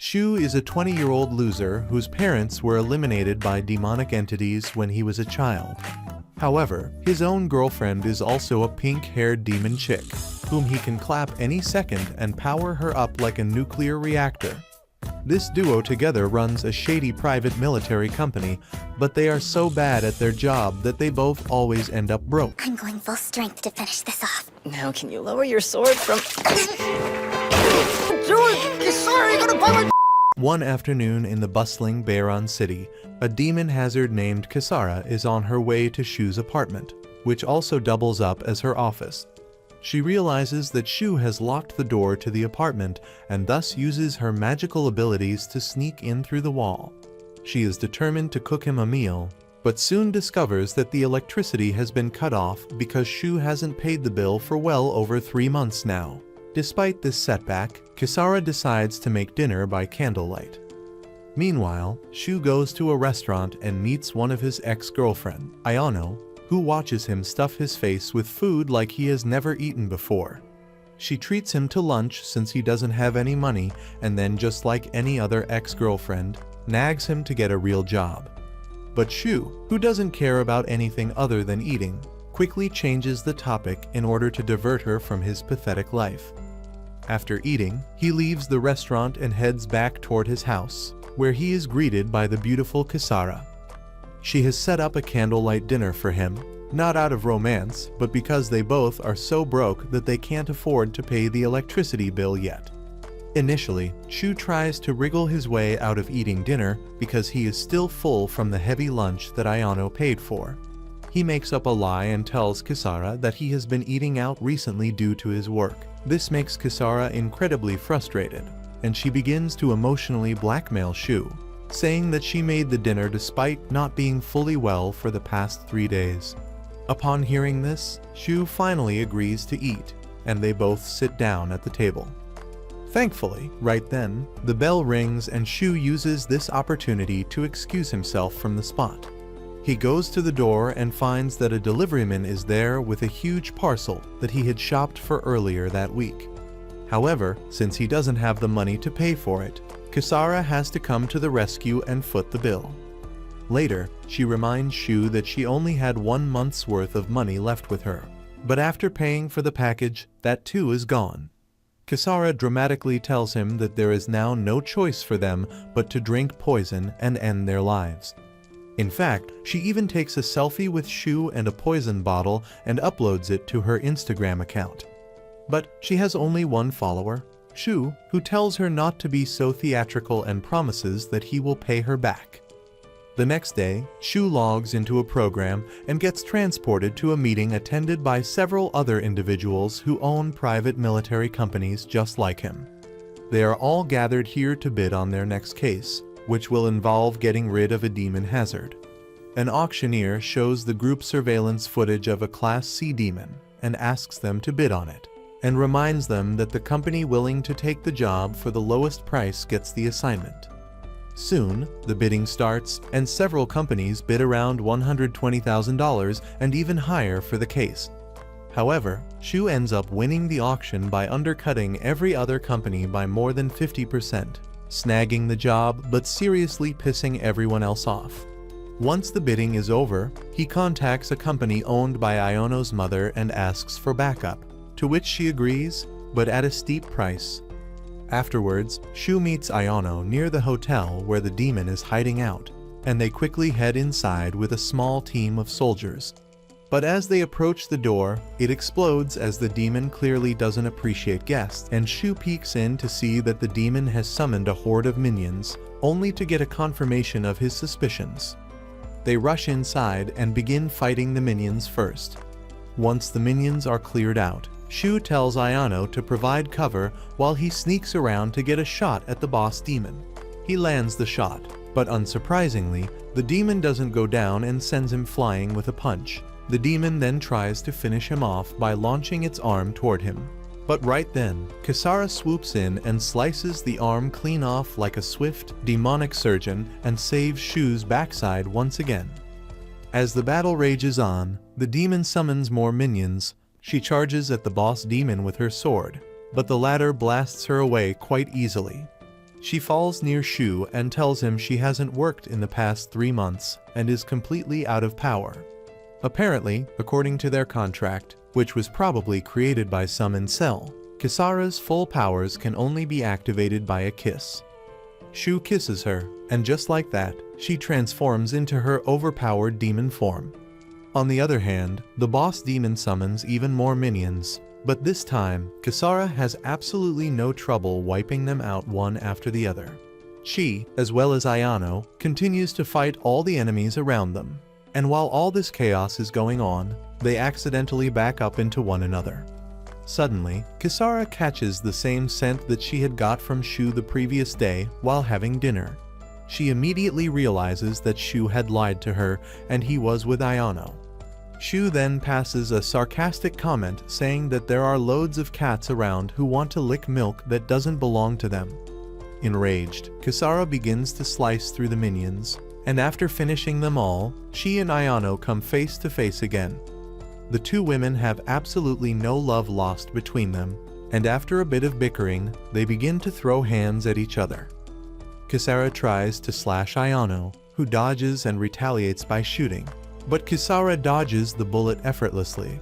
Shu is a 20-year-old loser whose parents were eliminated by demonic entities when he was a child. However, his own girlfriend is also a pink-haired demon chick, whom he can clap any second and power her up like a nuclear reactor. This duo together runs a shady private military company, but they are so bad at their job that they both always end up broke. I'm going full strength to finish this off. Now can you lower your sword from... Sorry, gonna buy my... One afternoon in the bustling Bayron city, a demon hazard named Kisara is on her way to Shu's apartment, which also doubles up as her office. She realizes that Shu has locked the door to the apartment and thus uses her magical abilities to sneak in through the wall. She is determined to cook him a meal, but soon discovers that the electricity has been cut off because Shu hasn't paid the bill for well over 3 months now. Despite this setback, Kisara decides to make dinner by candlelight. Meanwhile, Shu goes to a restaurant and meets one of his ex-girlfriend, Ayano, who watches him stuff his face with food like he has never eaten before. She treats him to lunch since he doesn't have any money, and then, just like any other ex-girlfriend, nags him to get a real job. But Shu, who doesn't care about anything other than eating, quickly changes the topic in order to divert her from his pathetic life. After eating, he leaves the restaurant and heads back toward his house, where he is greeted by the beautiful Kisara. She has set up a candlelight dinner for him, not out of romance, but because they both are so broke that they can't afford to pay the electricity bill yet. Initially, Shu tries to wriggle his way out of eating dinner because he is still full from the heavy lunch that Ayano paid for. He makes up a lie and tells Kisara that he has been eating out recently due to his work. This makes Kisara incredibly frustrated, and she begins to emotionally blackmail Shu, saying that she made the dinner despite not being fully well for the past 3 days. Upon hearing this, Shu finally agrees to eat, and they both sit down at the table. Thankfully, right then, the bell rings and Shu uses this opportunity to excuse himself from the spot. He goes to the door and finds that a deliveryman is there with a huge parcel that he had shopped for earlier that week. However, since he doesn't have the money to pay for it, Kisara has to come to the rescue and foot the bill. Later, she reminds Shu that she only had 1 month's worth of money left with her, but after paying for the package, that too is gone. Kisara dramatically tells him that there is now no choice for them but to drink poison and end their lives. In fact, she even takes a selfie with Shu and a poison bottle and uploads it to her Instagram account. But she has only one follower, Shu, who tells her not to be so theatrical and promises that he will pay her back. The next day, Shu logs into a program and gets transported to a meeting attended by several other individuals who own private military companies just like him. They are all gathered here to bid on their next case, which will involve getting rid of a demon hazard. An auctioneer shows the group surveillance footage of a Class C demon and asks them to bid on it, and reminds them that the company willing to take the job for the lowest price gets the assignment. Soon, the bidding starts, and several companies bid around $120,000 and even higher for the case. However, Shu ends up winning the auction by undercutting every other company by more than 50%, snagging the job but seriously pissing everyone else off. Once the bidding is over, he contacts a company owned by Ayano's mother and asks for backup, to which she agrees, but at a steep price. Afterwards, Shu meets Ayano near the hotel where the demon is hiding out, and they quickly head inside with a small team of soldiers. But as they approach the door, it explodes as the demon clearly doesn't appreciate guests, and Shu peeks in to see that the demon has summoned a horde of minions, only to get a confirmation of his suspicions. They rush inside and begin fighting the minions first. Once the minions are cleared out, Shu tells Ayano to provide cover while he sneaks around to get a shot at the boss demon. He lands the shot, but unsurprisingly, the demon doesn't go down and sends him flying with a punch. The demon then tries to finish him off by launching its arm toward him. But right then, Kisara swoops in and slices the arm clean off like a swift, demonic surgeon and saves Shu's backside once again. As the battle rages on, the demon summons more minions. She charges at the boss demon with her sword, but the latter blasts her away quite easily. She falls near Shu and tells him she hasn't worked in the past 3 months and is completely out of power. Apparently, according to their contract, which was probably created by some incel, Kisara's full powers can only be activated by a kiss. Shu kisses her, and just like that, she transforms into her overpowered demon form. On the other hand, the boss demon summons even more minions, but this time, Kisara has absolutely no trouble wiping them out one after the other. She, as well as Ayano, continues to fight all the enemies around them, and while all this chaos is going on, they accidentally back up into one another. Suddenly, Kisara catches the same scent that she had got from Shu the previous day while having dinner. She immediately realizes that Shu had lied to her and he was with Ayano. Shu then passes a sarcastic comment saying that there are loads of cats around who want to lick milk that doesn't belong to them. Enraged, Kisara begins to slice through the minions, and after finishing them all, she and Ayano come face to face again. The two women have absolutely no love lost between them, and after a bit of bickering, they begin to throw hands at each other. Kisara tries to slash Ayano, who dodges and retaliates by shooting, but Kisara dodges the bullet effortlessly.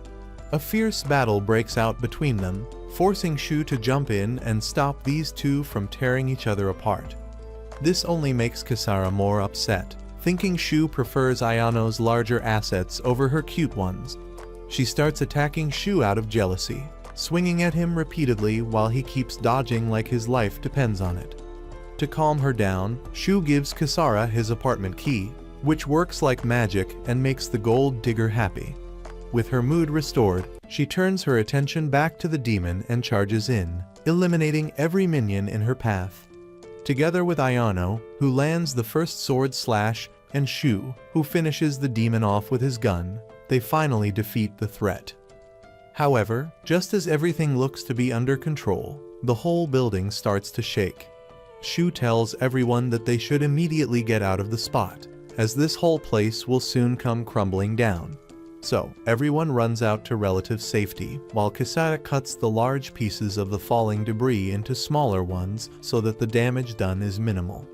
A fierce battle breaks out between them, forcing Shu to jump in and stop these two from tearing each other apart. This only makes Kisara more upset, thinking Shu prefers Ayano's larger assets over her cute ones. She starts attacking Shu out of jealousy, swinging at him repeatedly while he keeps dodging like his life depends on it. To calm her down, Shu gives Kisara his apartment key, which works like magic and makes the gold digger happy. With her mood restored, she turns her attention back to the demon and charges in, eliminating every minion in her path. Together with Ayano, who lands the first sword slash, and Shu, who finishes the demon off with his gun, they finally defeat the threat. However, just as everything looks to be under control, the whole building starts to shake. Shu tells everyone that they should immediately get out of the spot, as this whole place will soon come crumbling down. So, everyone runs out to relative safety, while Kisara cuts the large pieces of the falling debris into smaller ones so that the damage done is minimal.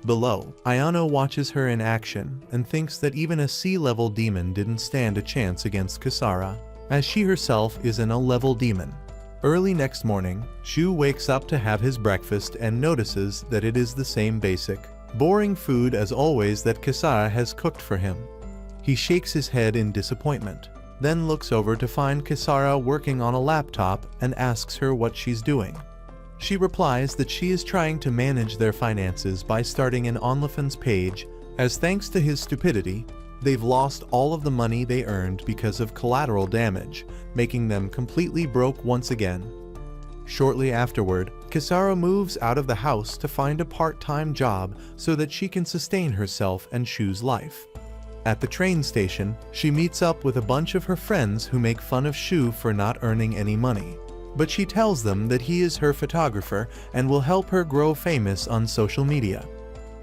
Below, Ayano watches her in action and thinks that even a sea-level demon didn't stand a chance against Kisara, as she herself is an A-level demon. Early next morning, Shu wakes up to have his breakfast and notices that it is the same basic, boring food as always that Kisara has cooked for him. He shakes his head in disappointment, then looks over to find Kisara working on a laptop and asks her what she's doing. She replies that she is trying to manage their finances by starting an OnlyFans page, as thanks to his stupidity, they've lost all of the money they earned because of collateral damage, making them completely broke once again. Shortly afterward, Kisara moves out of the house to find a part-time job so that she can sustain herself and Shu's life. At the train station, she meets up with a bunch of her friends who make fun of Shu for not earning any money. But she tells them that he is her photographer and will help her grow famous on social media.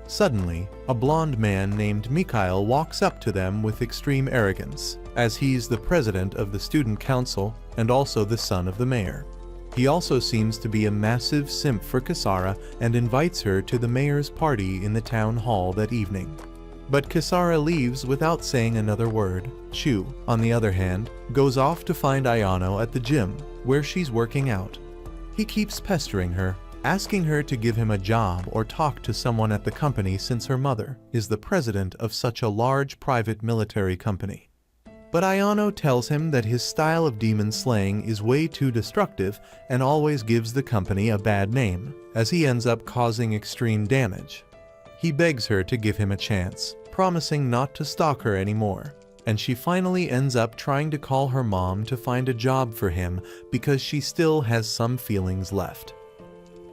Suddenly, a blonde man named Mikhail walks up to them with extreme arrogance, as he's the president of the student council and also the son of the mayor. He also seems to be a massive simp for Kisara and invites her to the mayor's party in the town hall that evening. But Kisara leaves without saying another word. Shu, on the other hand, goes off to find Ayano at the gym, where she's working out. He keeps pestering her, asking her to give him a job or talk to someone at the company since her mother is the president of such a large private military company. But Ayano tells him that his style of demon slaying is way too destructive and always gives the company a bad name, as he ends up causing extreme damage. He begs her to give him a chance, promising not to stalk her anymore, and she finally ends up trying to call her mom to find a job for him because she still has some feelings left.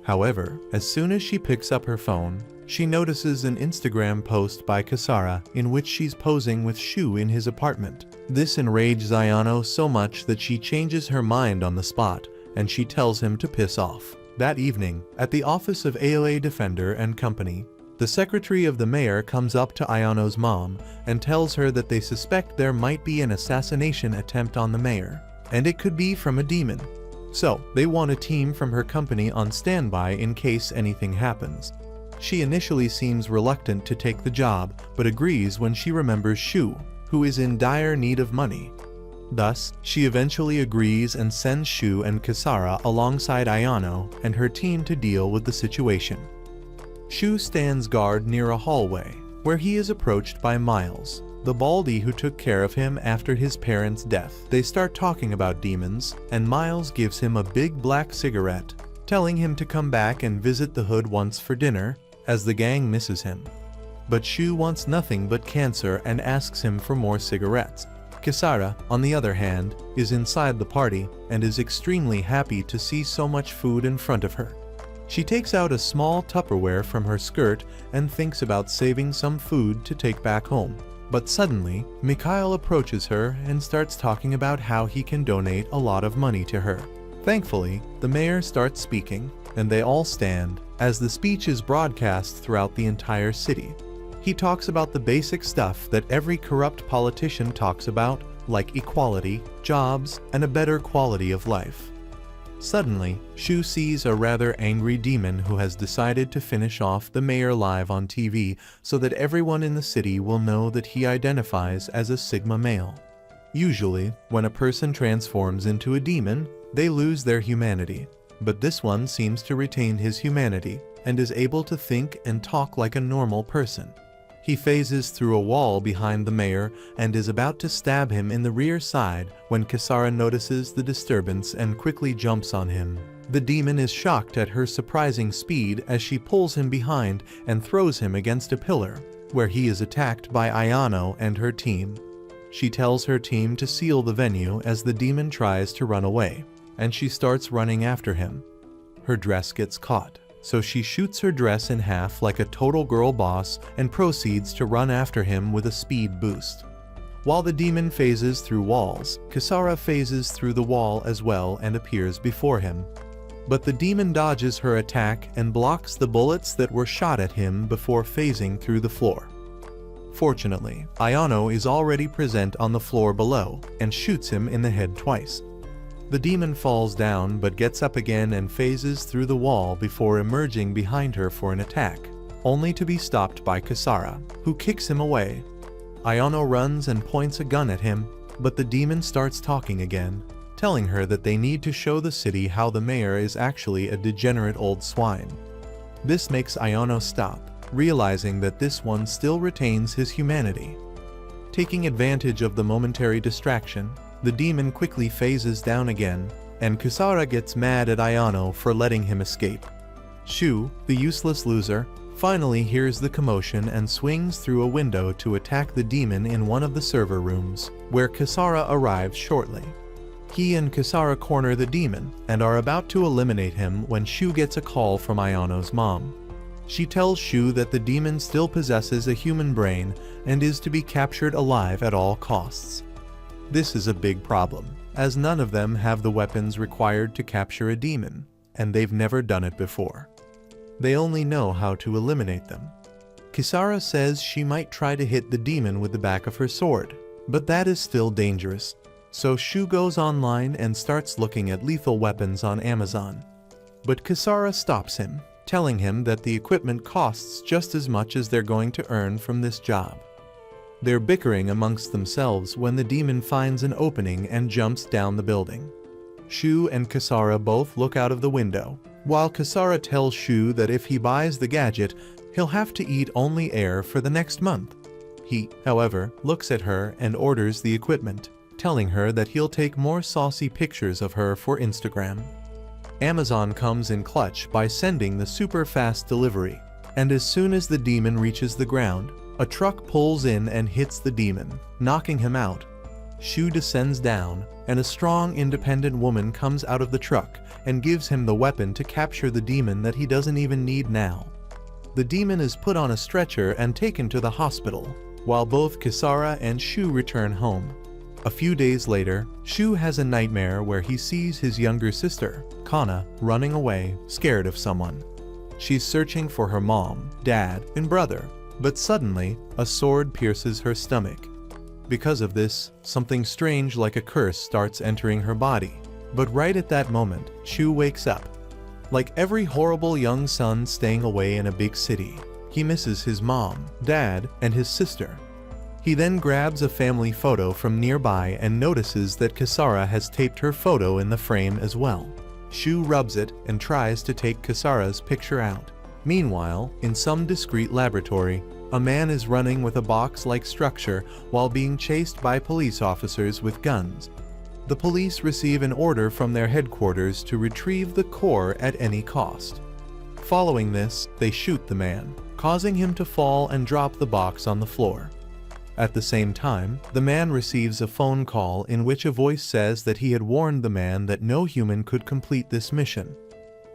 However, as soon as she picks up her phone, she notices an Instagram post by Kisara in which she's posing with Shu in his apartment. This enrages Ayano so much that she changes her mind on the spot, and she tells him to piss off. That evening, at the office of AOA Defender and Company, the secretary of the mayor comes up to Ayano's mom and tells her that they suspect there might be an assassination attempt on the mayor, and it could be from a demon. So, they want a team from her company on standby in case anything happens. She initially seems reluctant to take the job, but agrees when she remembers Shu, who is in dire need of money. Thus, she eventually agrees and sends Shu and Kisara alongside Ayano and her team to deal with the situation. Shu stands guard near a hallway, where he is approached by Miles, the baldy who took care of him after his parents' death. They start talking about demons, and Miles gives him a big black cigarette, telling him to come back and visit the hood once for dinner, as the gang misses him. But Shu wants nothing but cancer and asks him for more cigarettes. Kisara, on the other hand, is inside the party and is extremely happy to see so much food in front of her. She takes out a small Tupperware from her skirt and thinks about saving some food to take back home. But suddenly, Mikhail approaches her and starts talking about how he can donate a lot of money to her. Thankfully, the mayor starts speaking, and they all stand, as the speech is broadcast throughout the entire city. He talks about the basic stuff that every corrupt politician talks about, like equality, jobs, and a better quality of life. Suddenly, Shu sees a rather angry demon who has decided to finish off the mayor live on TV so that everyone in the city will know that he identifies as a Sigma male. Usually, when a person transforms into a demon, they lose their humanity, but this one seems to retain his humanity and is able to think and talk like a normal person. He phases through a wall behind the mayor and is about to stab him in the rear side when Kisara notices the disturbance and quickly jumps on him. The demon is shocked at her surprising speed as she pulls him behind and throws him against a pillar, where he is attacked by Ayano and her team. She tells her team to seal the venue as the demon tries to run away, and she starts running after him. Her dress gets caught, so she shoots her dress in half like a total girl boss and proceeds to run after him with a speed boost. While the demon phases through walls, Kisara phases through the wall as well and appears before him. But the demon dodges her attack and blocks the bullets that were shot at him before phasing through the floor. Fortunately, Ayano is already present on the floor below and shoots him in the head twice. The demon falls down but gets up again and phases through the wall before emerging behind her for an attack, only to be stopped by Kisara, who kicks him away. Ayano runs and points a gun at him, but the demon starts talking again, telling her that they need to show the city how the mayor is actually a degenerate old swine. This makes Ayano stop, realizing that this one still retains his humanity. Taking advantage of the momentary distraction, the demon quickly phases down again, and Kisara gets mad at Ayano for letting him escape. Shu, the useless loser, finally hears the commotion and swings through a window to attack the demon in one of the server rooms, where Kisara arrives shortly. He and Kisara corner the demon and are about to eliminate him when Shu gets a call from Ayano's mom. She tells Shu that the demon still possesses a human brain and is to be captured alive at all costs. This is a big problem, as none of them have the weapons required to capture a demon, and they've never done it before. They only know how to eliminate them. Kisara says she might try to hit the demon with the back of her sword, but that is still dangerous, so Shu goes online and starts looking at lethal weapons on Amazon. But Kisara stops him, telling him that the equipment costs just as much as they're going to earn from this job. They're bickering amongst themselves when the demon finds an opening and jumps down the building. Shu and Kisara both look out of the window, while Kisara tells Shu that if he buys the gadget, he'll have to eat only air for the next month. He, however, looks at her and orders the equipment, telling her that he'll take more saucy pictures of her for Instagram. Amazon comes in clutch by sending the super fast delivery, and as soon as the demon reaches the ground, a truck pulls in and hits the demon, knocking him out. Shu descends down, and a strong, independent woman comes out of the truck and gives him the weapon to capture the demon that he doesn't even need now. The demon is put on a stretcher and taken to the hospital, while both Kisara and Shu return home. A few days later, Shu has a nightmare where he sees his younger sister, Kana, running away, scared of someone. She's searching for her mom, dad, and brother, but suddenly, a sword pierces her stomach. Because of this, something strange like a curse starts entering her body. But right at that moment, Shu wakes up. Like every horrible young son staying away in a big city, he misses his mom, dad, and his sister. He then grabs a family photo from nearby and notices that Kisara has taped her photo in the frame as well. Shu rubs it and tries to take Kisara's picture out. Meanwhile, in some discreet laboratory, a man is running with a box-like structure while being chased by police officers with guns. The police receive an order from their headquarters to retrieve the core at any cost. Following this, they shoot the man, causing him to fall and drop the box on the floor. At the same time, the man receives a phone call in which a voice says that he had warned the man that no human could complete this mission.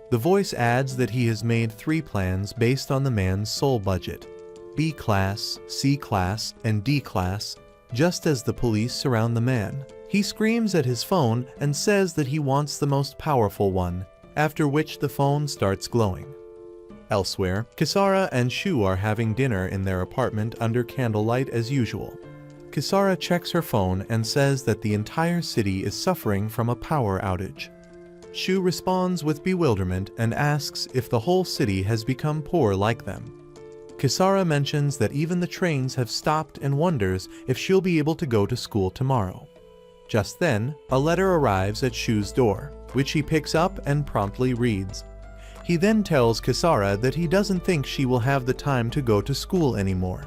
The voice adds that he has made 3 plans based on the man's soul budget: B class, C class, and D class. Just as the police surround the man, he screams at his phone and says that he wants the most powerful one, after which the phone starts glowing. Elsewhere, Kisara and Shu are having dinner in their apartment under candlelight as usual. Kisara checks her phone and says that the entire city is suffering from a power outage. Shu responds with bewilderment and asks if the whole city has become poor like them. Kisara mentions that even the trains have stopped and wonders if she'll be able to go to school tomorrow. Just then, a letter arrives at Shu's door, which he picks up and promptly reads. He then tells Kisara that he doesn't think she will have the time to go to school anymore.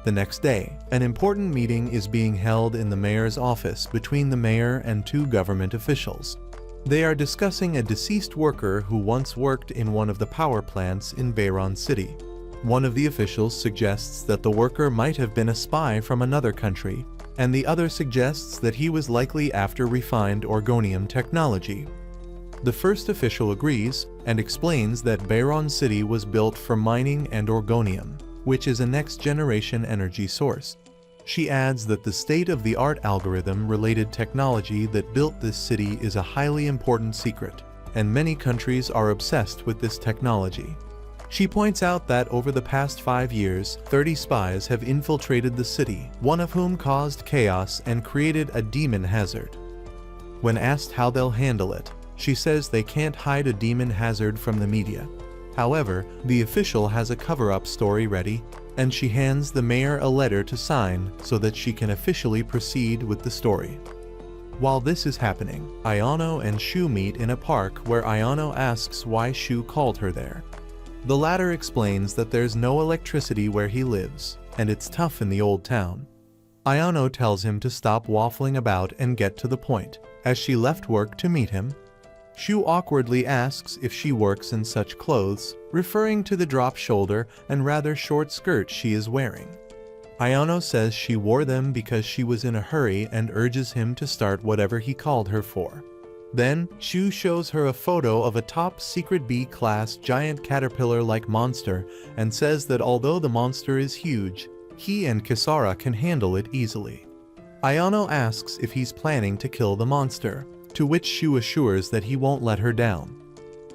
The next day, an important meeting is being held in the mayor's office between the mayor and 2 government officials. They are discussing a deceased worker who once worked in one of the power plants in Bayron City. One of the officials suggests that the worker might have been a spy from another country, and the other suggests that he was likely after refined orgonium technology. The first official agrees and explains that Bayron City was built for mining and orgonium, which is a next-generation energy source. She adds that the state-of-the-art algorithm-related technology that built this city is a highly important secret, and many countries are obsessed with this technology. She points out that over the past 5 years, 30 spies have infiltrated the city, one of whom caused chaos and created a demon hazard. When asked how they'll handle it, she says they can't hide a demon hazard from the media. However, the official has a cover-up story ready, and she hands the mayor a letter to sign so that she can officially proceed with the story. While this is happening, Ayano and Shu meet in a park where Ayano asks why Shu called her there. The latter explains that there's no electricity where he lives, and it's tough in the old town. Ayano tells him to stop waffling about and get to the point, as she left work to meet him. Shu awkwardly asks if she works in such clothes, referring to the drop shoulder and rather short skirt she is wearing. Ayano says she wore them because she was in a hurry and urges him to start whatever he called her for. Then, Shu shows her a photo of a top-secret B-class giant caterpillar-like monster and says that although the monster is huge, he and Kisara can handle it easily. Ayano asks if he's planning to kill the monster, to which Shu assures that he won't let her down.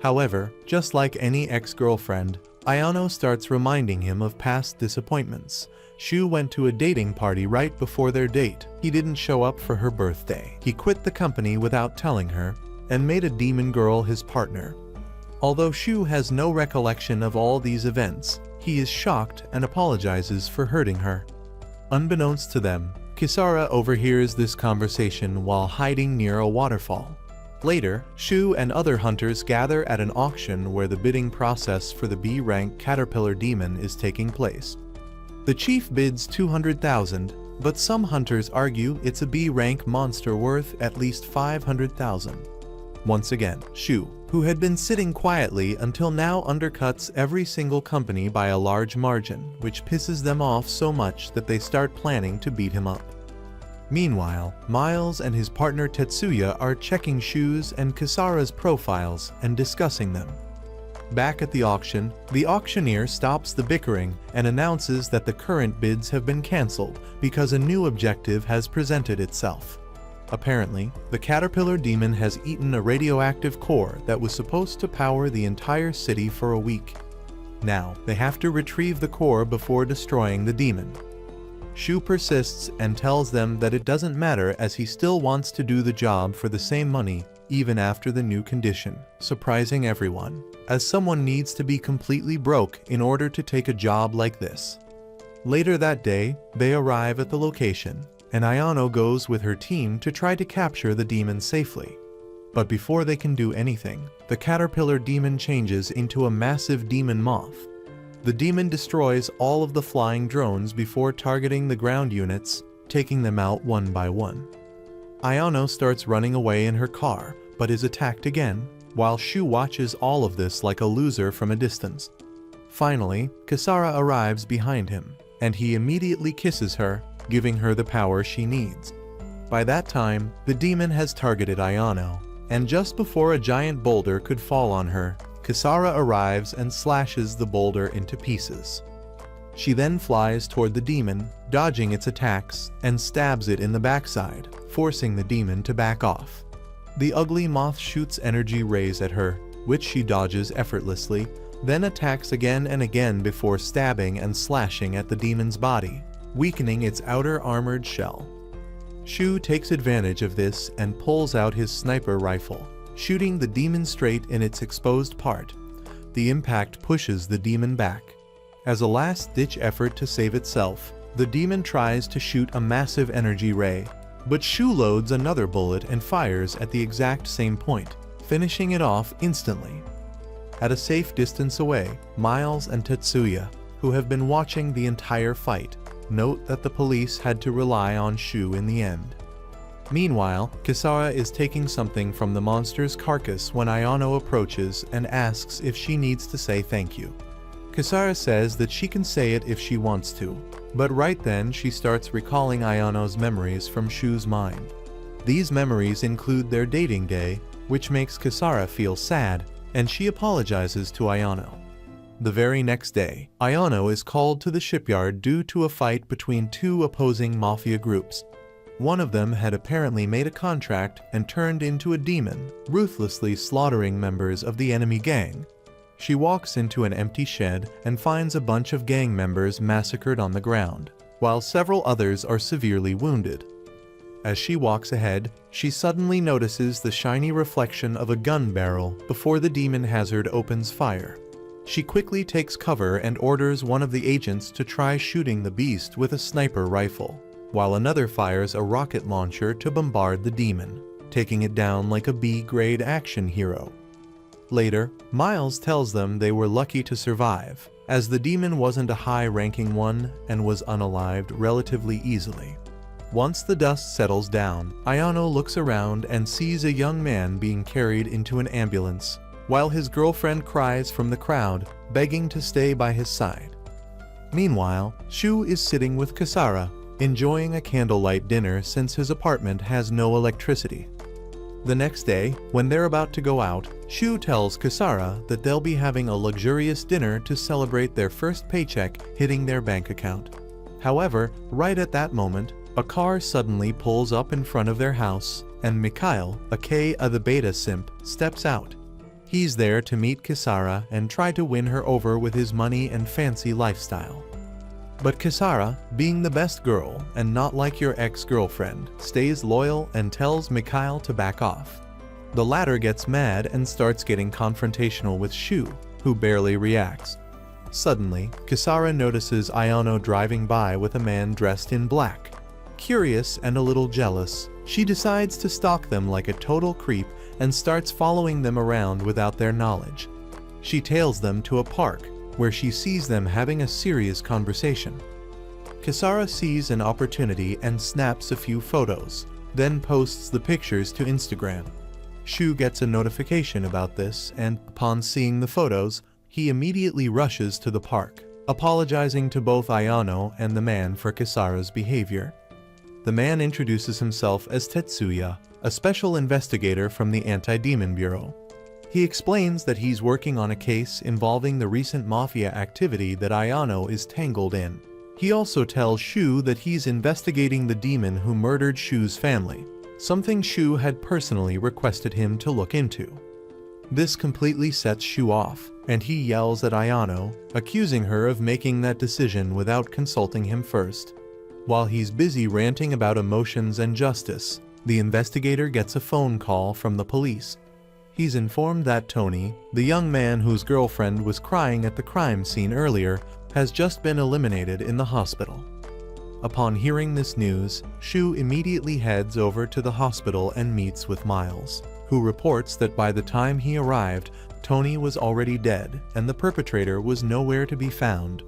However, just like any ex-girlfriend, Ayano starts reminding him of past disappointments. Shu went to a dating party right before their date. He didn't show up for her birthday. He quit the company without telling her, and made a demon girl his partner. Although Shu has no recollection of all these events, he is shocked and apologizes for hurting her. Unbeknownst to them, Kisara overhears this conversation while hiding near a waterfall. Later, Shu and other hunters gather at an auction where the bidding process for the B-rank caterpillar demon is taking place. The chief bids 200,000, but some hunters argue it's a B-rank monster worth at least 500,000. Once again, Shu, who had been sitting quietly until now, undercuts every single company by a large margin, which pisses them off so much that they start planning to beat him up. Meanwhile, Miles and his partner Tetsuya are checking Shu's and Kisara's profiles and discussing them. Back at the auction, the auctioneer stops the bickering and announces that the current bids have been cancelled because a new objective has presented itself. Apparently, the caterpillar demon has eaten a radioactive core that was supposed to power the entire city for a week. Now, they have to retrieve the core before destroying the demon. Shu persists and tells them that it doesn't matter as he still wants to do the job for the same money, even after the new condition, surprising everyone, as someone needs to be completely broke in order to take a job like this. Later that day, they arrive at the location, and Ayano goes with her team to try to capture the demon safely. But before they can do anything, the caterpillar demon changes into a massive demon moth. The demon destroys all of the flying drones before targeting the ground units, taking them out one by one. Ayano starts running away in her car, but is attacked again, while Shu watches all of this like a loser from a distance. Finally, Kisara arrives behind him, and he immediately kisses her, giving her the power she needs. By that time, the demon has targeted Ayano, and just before a giant boulder could fall on her, Kisara arrives and slashes the boulder into pieces. She then flies toward the demon, dodging its attacks, and stabs it in the backside, forcing the demon to back off. The ugly moth shoots energy rays at her, which she dodges effortlessly, then attacks again and again before stabbing and slashing at the demon's body, weakening its outer armored shell. Shu takes advantage of this and pulls out his sniper rifle, shooting the demon straight in its exposed part. The impact pushes the demon back. As a last-ditch effort to save itself, the demon tries to shoot a massive energy ray, but Shu loads another bullet and fires at the exact same point, finishing it off instantly. At a safe distance away, Miles and Tetsuya, who have been watching the entire fight, note that the police had to rely on Shu in the end. Meanwhile, Kisara is taking something from the monster's carcass when Ayano approaches and asks if she needs to say thank you. Kisara says that she can say it if she wants to, but right then she starts recalling Ayano's memories from Shu's mind. These memories include their dating day, which makes Kisara feel sad, and she apologizes to Ayano. The very next day, Ayano is called to the shipyard due to a fight between two opposing mafia groups. One of them had apparently made a contract and turned into a demon, ruthlessly slaughtering members of the enemy gang. She walks into an empty shed and finds a bunch of gang members massacred on the ground, while several others are severely wounded. As she walks ahead, she suddenly notices the shiny reflection of a gun barrel before the demon hazard opens fire. She quickly takes cover and orders one of the agents to try shooting the beast with a sniper rifle, while another fires a rocket launcher to bombard the demon, taking it down like a B-grade action hero. Later, Miles tells them they were lucky to survive, as the demon wasn't a high-ranking one and was unalived relatively easily. Once the dust settles down, Ayano looks around and sees a young man being carried into an ambulance, while his girlfriend cries from the crowd, begging to stay by his side. Meanwhile, Shu is sitting with Kisara, enjoying a candlelight dinner since his apartment has no electricity. The next day, when they're about to go out, Shu tells Kisara that they'll be having a luxurious dinner to celebrate their first paycheck hitting their bank account. However, right at that moment, a car suddenly pulls up in front of their house, and Mikhail, aka the beta simp, steps out. He's there to meet Kisara and try to win her over with his money and fancy lifestyle. But Kisara, being the best girl and not like your ex-girlfriend, stays loyal and tells Mikhail to back off. The latter gets mad and starts getting confrontational with Shu, who barely reacts. Suddenly, Kisara notices Ayano driving by with a man dressed in black. Curious and a little jealous, she decides to stalk them like a total creep and starts following them around without their knowledge. She tails them to a park, where she sees them having a serious conversation. Kisara sees an opportunity and snaps a few photos, then posts the pictures to Instagram. Shu gets a notification about this, and upon seeing the photos, he immediately rushes to the park, apologizing to both Ayano and the man for Kisara's behavior. The man introduces himself as Tetsuya, a special investigator from the Anti-Demon Bureau. He explains that he's working on a case involving the recent mafia activity that Ayano is tangled in. He also tells Shu that he's investigating the demon who murdered Shu's family, something Shu had personally requested him to look into. This completely sets Shu off, and he yells at Ayano, accusing her of making that decision without consulting him first. While he's busy ranting about emotions and justice, the investigator gets a phone call from the police. He's informed that Tony, the young man whose girlfriend was crying at the crime scene earlier, has just been eliminated in the hospital. Upon hearing this news, Shu immediately heads over to the hospital and meets with Miles, who reports that by the time he arrived, Tony was already dead and the perpetrator was nowhere to be found.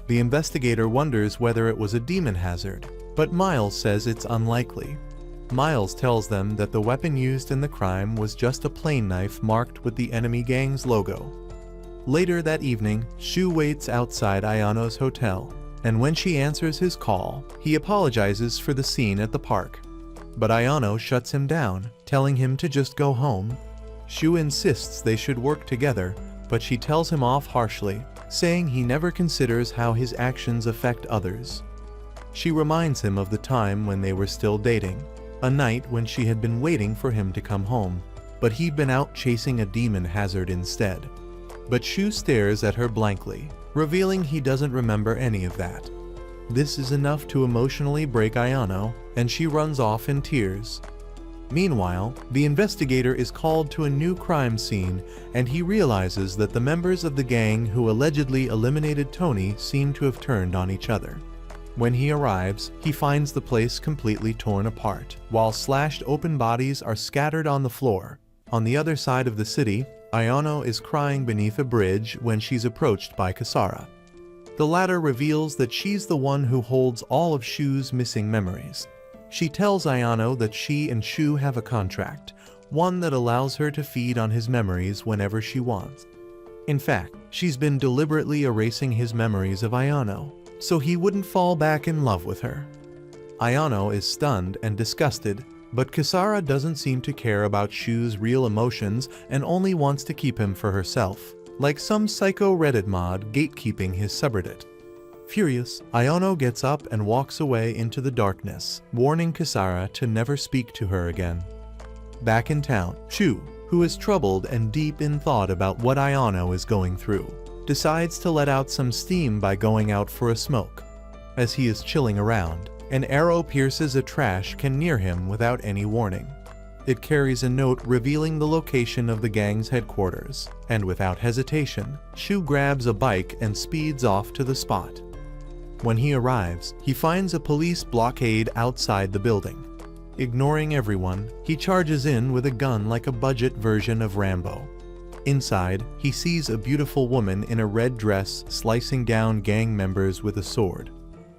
The investigator wonders whether it was a demon hazard, but Miles says it's unlikely. Miles tells them that the weapon used in the crime was just a plain knife marked with the enemy gang's logo. Later that evening, Shu waits outside Ayano's hotel, and when she answers his call, he apologizes for the scene at the park. But Ayano shuts him down, telling him to just go home. Shu insists they should work together, but she tells him off harshly, saying he never considers how his actions affect others. She reminds him of the time when they were still dating, a night when she had been waiting for him to come home, but he'd been out chasing a demon hazard instead. But Shu stares at her blankly, revealing he doesn't remember any of that. This is enough to emotionally break Ayano, and she runs off in tears. Meanwhile, the investigator is called to a new crime scene, and he realizes that the members of the gang who allegedly eliminated Tony seem to have turned on each other. When he arrives, he finds the place completely torn apart, while slashed open bodies are scattered on the floor. On the other side of the city, Ayano is crying beneath a bridge when she's approached by Kisara. The latter reveals that she's the one who holds all of Shu's missing memories. She tells Ayano that she and Shu have a contract, one that allows her to feed on his memories whenever she wants. In fact, she's been deliberately erasing his memories of Ayano, so he wouldn't fall back in love with her. Ayano is stunned and disgusted, but Kisara doesn't seem to care about Shu's real emotions and only wants to keep him for herself, like some psycho Reddit mod gatekeeping his subreddit. Furious, Ayano gets up and walks away into the darkness, warning Kisara to never speak to her again. Back in town, Shu, who is troubled and deep in thought about what Ayano is going through, decides to let out some steam by going out for a smoke. As he is chilling around, an arrow pierces a trash can near him without any warning. It carries a note revealing the location of the gang's headquarters, and without hesitation, Shu grabs a bike and speeds off to the spot. When he arrives, he finds a police blockade outside the building. Ignoring everyone, he charges in with a gun like a budget version of Rambo. Inside, he sees a beautiful woman in a red dress slicing down gang members with a sword.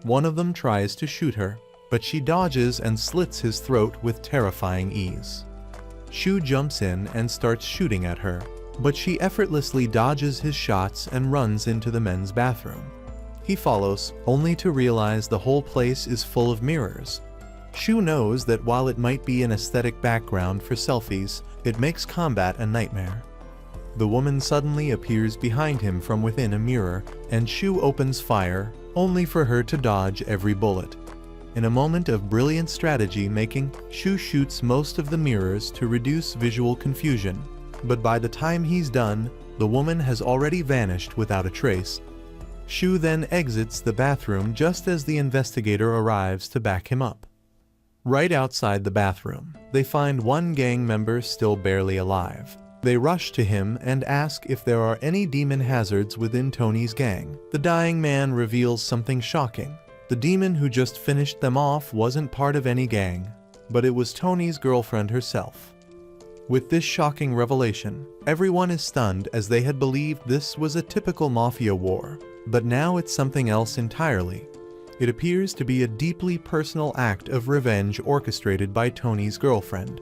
One of them tries to shoot her, but she dodges and slits his throat with terrifying ease. Shu jumps in and starts shooting at her, but she effortlessly dodges his shots and runs into the men's bathroom. He follows, only to realize the whole place is full of mirrors. Shu knows that while it might be an aesthetic background for selfies, it makes combat a nightmare. The woman suddenly appears behind him from within a mirror, and Shu opens fire, only for her to dodge every bullet. In a moment of brilliant strategy making, Shu shoots most of the mirrors to reduce visual confusion, but by the time he's done, the woman has already vanished without a trace. Shu then exits the bathroom just as the investigator arrives to back him up. Right outside the bathroom, they find one gang member still barely alive. They rush to him and ask if there are any demon hazards within Tony's gang. The dying man reveals something shocking. The demon who just finished them off wasn't part of any gang, but it was Tony's girlfriend herself. With this shocking revelation, everyone is stunned as they had believed this was a typical mafia war, but now it's something else entirely. It appears to be a deeply personal act of revenge orchestrated by Tony's girlfriend.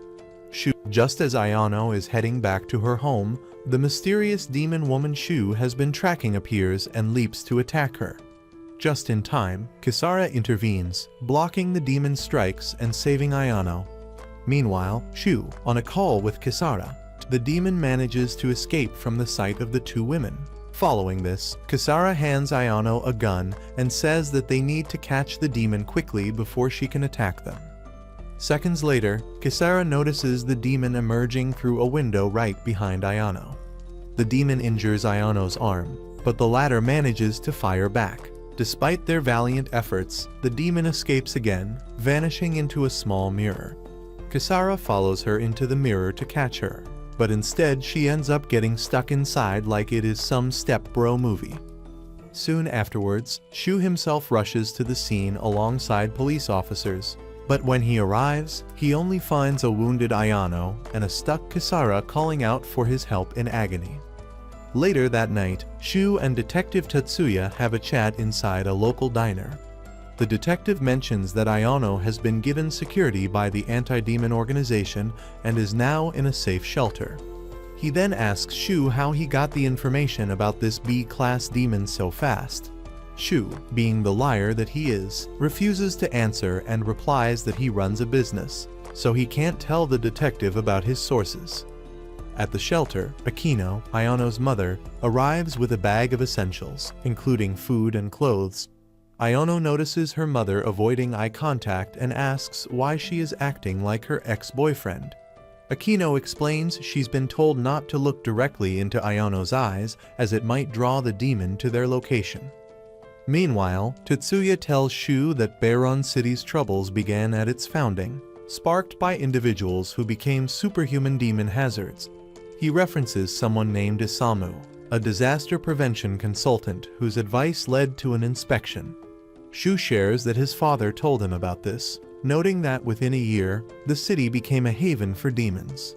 Just as Ayano is heading back to her home, the mysterious demon woman Shu has been tracking appears and leaps to attack her. Just in time, Kisara intervenes, blocking the demon's strikes and saving Ayano. Meanwhile, Shu, on a call with Kisara, the demon manages to escape from the sight of the two women. Following this, Kisara hands Ayano a gun and says that they need to catch the demon quickly before she can attack them. Seconds later, Kisara notices the demon emerging through a window right behind Ayano. The demon injures Ayano's arm, but the latter manages to fire back. Despite their valiant efforts, the demon escapes again, vanishing into a small mirror. Kisara follows her into the mirror to catch her, but instead she ends up getting stuck inside like it is some Step Bro movie. Soon afterwards, Shu himself rushes to the scene alongside police officers, but when he arrives, he only finds a wounded Ayano and a stuck Kisara calling out for his help in agony. Later that night, Shu and Detective Tatsuya have a chat inside a local diner. The detective mentions that Ayano has been given security by the anti-demon organization and is now in a safe shelter. He then asks Shu how he got the information about this B-class demon so fast. Shu, being the liar that he is, refuses to answer and replies that he runs a business, so he can't tell the detective about his sources. At the shelter, Akino, Ayano's mother, arrives with a bag of essentials, including food and clothes. Ayano notices her mother avoiding eye contact and asks why she is acting like her ex-boyfriend. Akino explains she's been told not to look directly into Ayano's eyes as it might draw the demon to their location. Meanwhile, Tatsuya tells Shu that Beiron City's troubles began at its founding, sparked by individuals who became superhuman demon hazards. He references someone named Isamu, a disaster prevention consultant whose advice led to an inspection. Shu shares that his father told him about this, noting that within a year, the city became a haven for demons.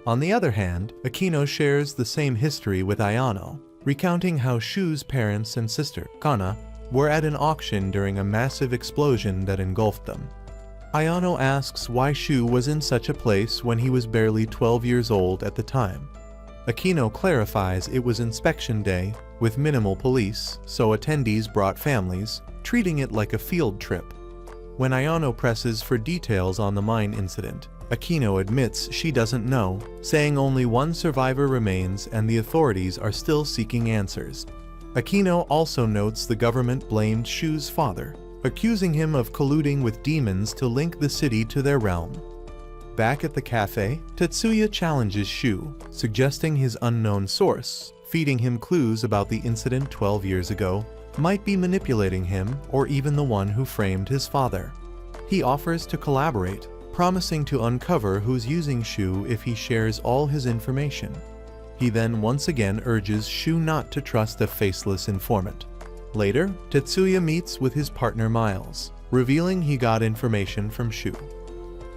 On the other hand, Akino shares the same history with Ayano, recounting how Shu's parents and sister, Kana, were at an auction during a massive explosion that engulfed them. Ayano asks why Shu was in such a place when he was barely 12 years old at the time. Akino clarifies it was inspection day, with minimal police, so attendees brought families, treating it like a field trip. When Ayano presses for details on the mine incident, Akino admits she doesn't know, saying only one survivor remains and the authorities are still seeking answers. Akino also notes the government blamed Shu's father, accusing him of colluding with demons to link the city to their realm. Back at the cafe, Tatsuya challenges Shu, suggesting his unknown source, feeding him clues about the incident 12 years ago, might be manipulating him or even the one who framed his father. He offers to collaborate, promising to uncover who's using Shu if he shares all his information. He then once again urges Shu not to trust a faceless informant. Later, Tetsuya meets with his partner Miles, revealing he got information from Shu.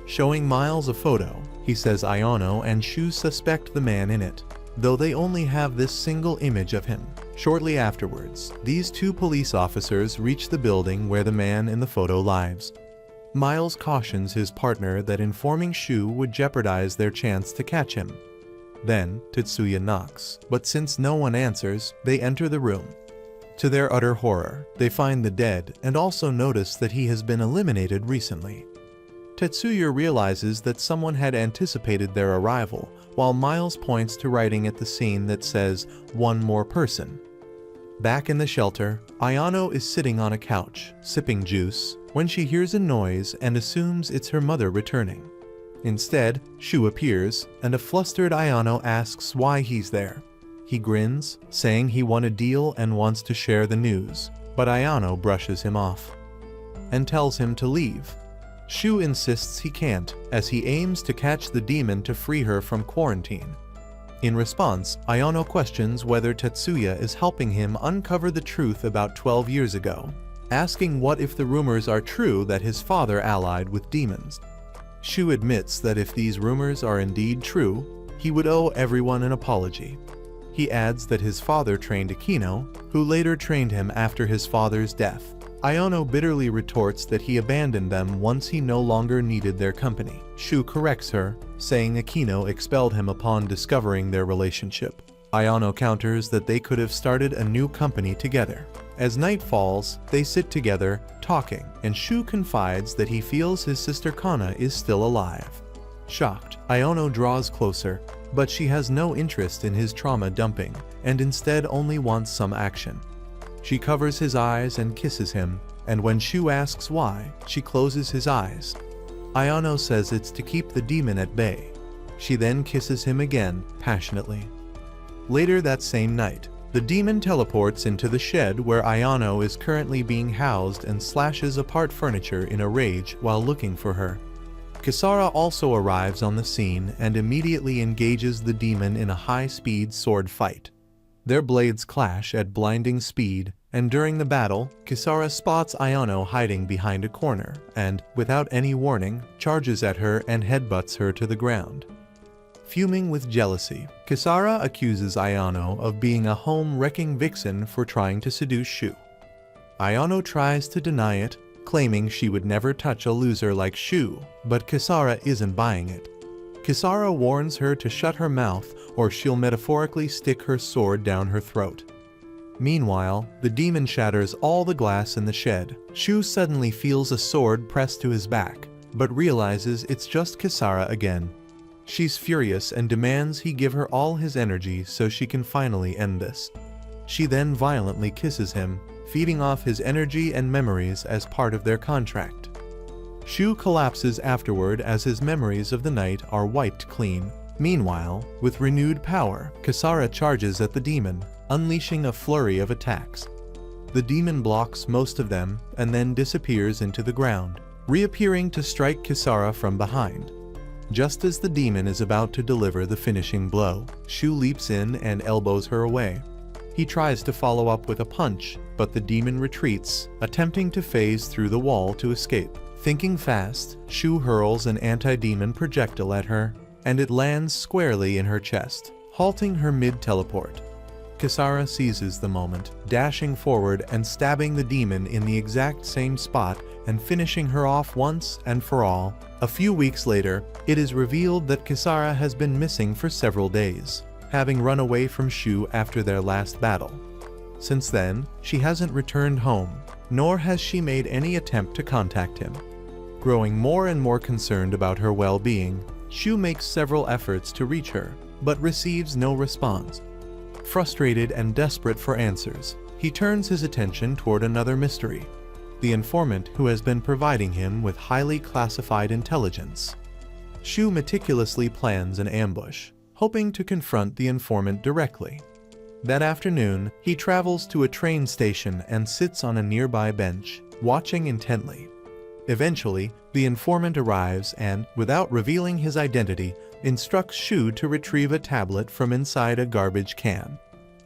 Showing Miles a photo, he says Ayano and Shu suspect the man in it, though they only have this single image of him. Shortly afterwards, these two police officers reach the building where the man in the photo lives. Miles cautions his partner that informing Shu would jeopardize their chance to catch him. Then, Tetsuya knocks, but since no one answers, they enter the room. To their utter horror, they find the dead and also notice that he has been eliminated recently. Tetsuya realizes that someone had anticipated their arrival, while Miles points to writing at the scene that says, "One more person." Back in the shelter, Ayano is sitting on a couch, sipping juice, when she hears a noise and assumes it's her mother returning. Instead, Shu appears, and a flustered Ayano asks why he's there. He grins, saying he won a deal and wants to share the news, but Ayano brushes him off and tells him to leave. Shu insists he can't, as he aims to catch the demon to free her from quarantine. In response, Ayano questions whether Tetsuya is helping him uncover the truth about 12 years ago, asking what if the rumors are true that his father allied with demons. Shu admits that if these rumors are indeed true, he would owe everyone an apology. He adds that his father trained Akino, who later trained him after his father's death. Ayano bitterly retorts that he abandoned them once he no longer needed their company. Shu corrects her, saying Akino expelled him upon discovering their relationship. Ayano counters that they could have started a new company together. As night falls, they sit together, talking, and Shu confides that he feels his sister Kana is still alive. Shocked, Ayano draws closer, but she has no interest in his trauma dumping, and instead only wants some action. She covers his eyes and kisses him, and when Shu asks why, she closes his eyes. Ayano says it's to keep the demon at bay. She then kisses him again, passionately. Later that same night, the demon teleports into the shed where Ayano is currently being housed and slashes apart furniture in a rage while looking for her. Kisara also arrives on the scene and immediately engages the demon in a high-speed sword fight. Their blades clash at blinding speed, and during the battle, Kisara spots Ayano hiding behind a corner and, without any warning, charges at her and headbutts her to the ground. Fuming with jealousy, Kisara accuses Ayano of being a home-wrecking vixen for trying to seduce Shu. Ayano tries to deny it, claiming she would never touch a loser like Shu, but Kisara isn't buying it. Kisara warns her to shut her mouth or she'll metaphorically stick her sword down her throat. Meanwhile, the demon shatters all the glass in the shed. Shu suddenly feels a sword pressed to his back, but realizes it's just Kisara again. She's furious and demands he give her all his energy so she can finally end this. She then violently kisses him, feeding off his energy and memories as part of their contract. Shu collapses afterward as his memories of the night are wiped clean. Meanwhile, with renewed power, Kisara charges at the demon, unleashing a flurry of attacks. The demon blocks most of them and then disappears into the ground, reappearing to strike Kisara from behind. Just as the demon is about to deliver the finishing blow, Shu leaps in and elbows her away. He tries to follow up with a punch, but the demon retreats, attempting to phase through the wall to escape. Thinking fast, Shu hurls an anti-demon projectile at her, and it lands squarely in her chest, halting her mid-teleport. Kisara seizes the moment, dashing forward and stabbing the demon in the exact same spot and finishing her off once and for all. A few weeks later, it is revealed that Kisara has been missing for several days, having run away from Shu after their last battle. Since then, she hasn't returned home, nor has she made any attempt to contact him. Growing more and more concerned about her well-being, Shu makes several efforts to reach her, but receives no response. Frustrated and desperate for answers, he turns his attention toward another mystery: the informant who has been providing him with highly classified intelligence. Shu meticulously plans an ambush, hoping to confront the informant directly. That afternoon, he travels to a train station and sits on a nearby bench, watching intently. Eventually, the informant arrives and, without revealing his identity, instructs Shu to retrieve a tablet from inside a garbage can.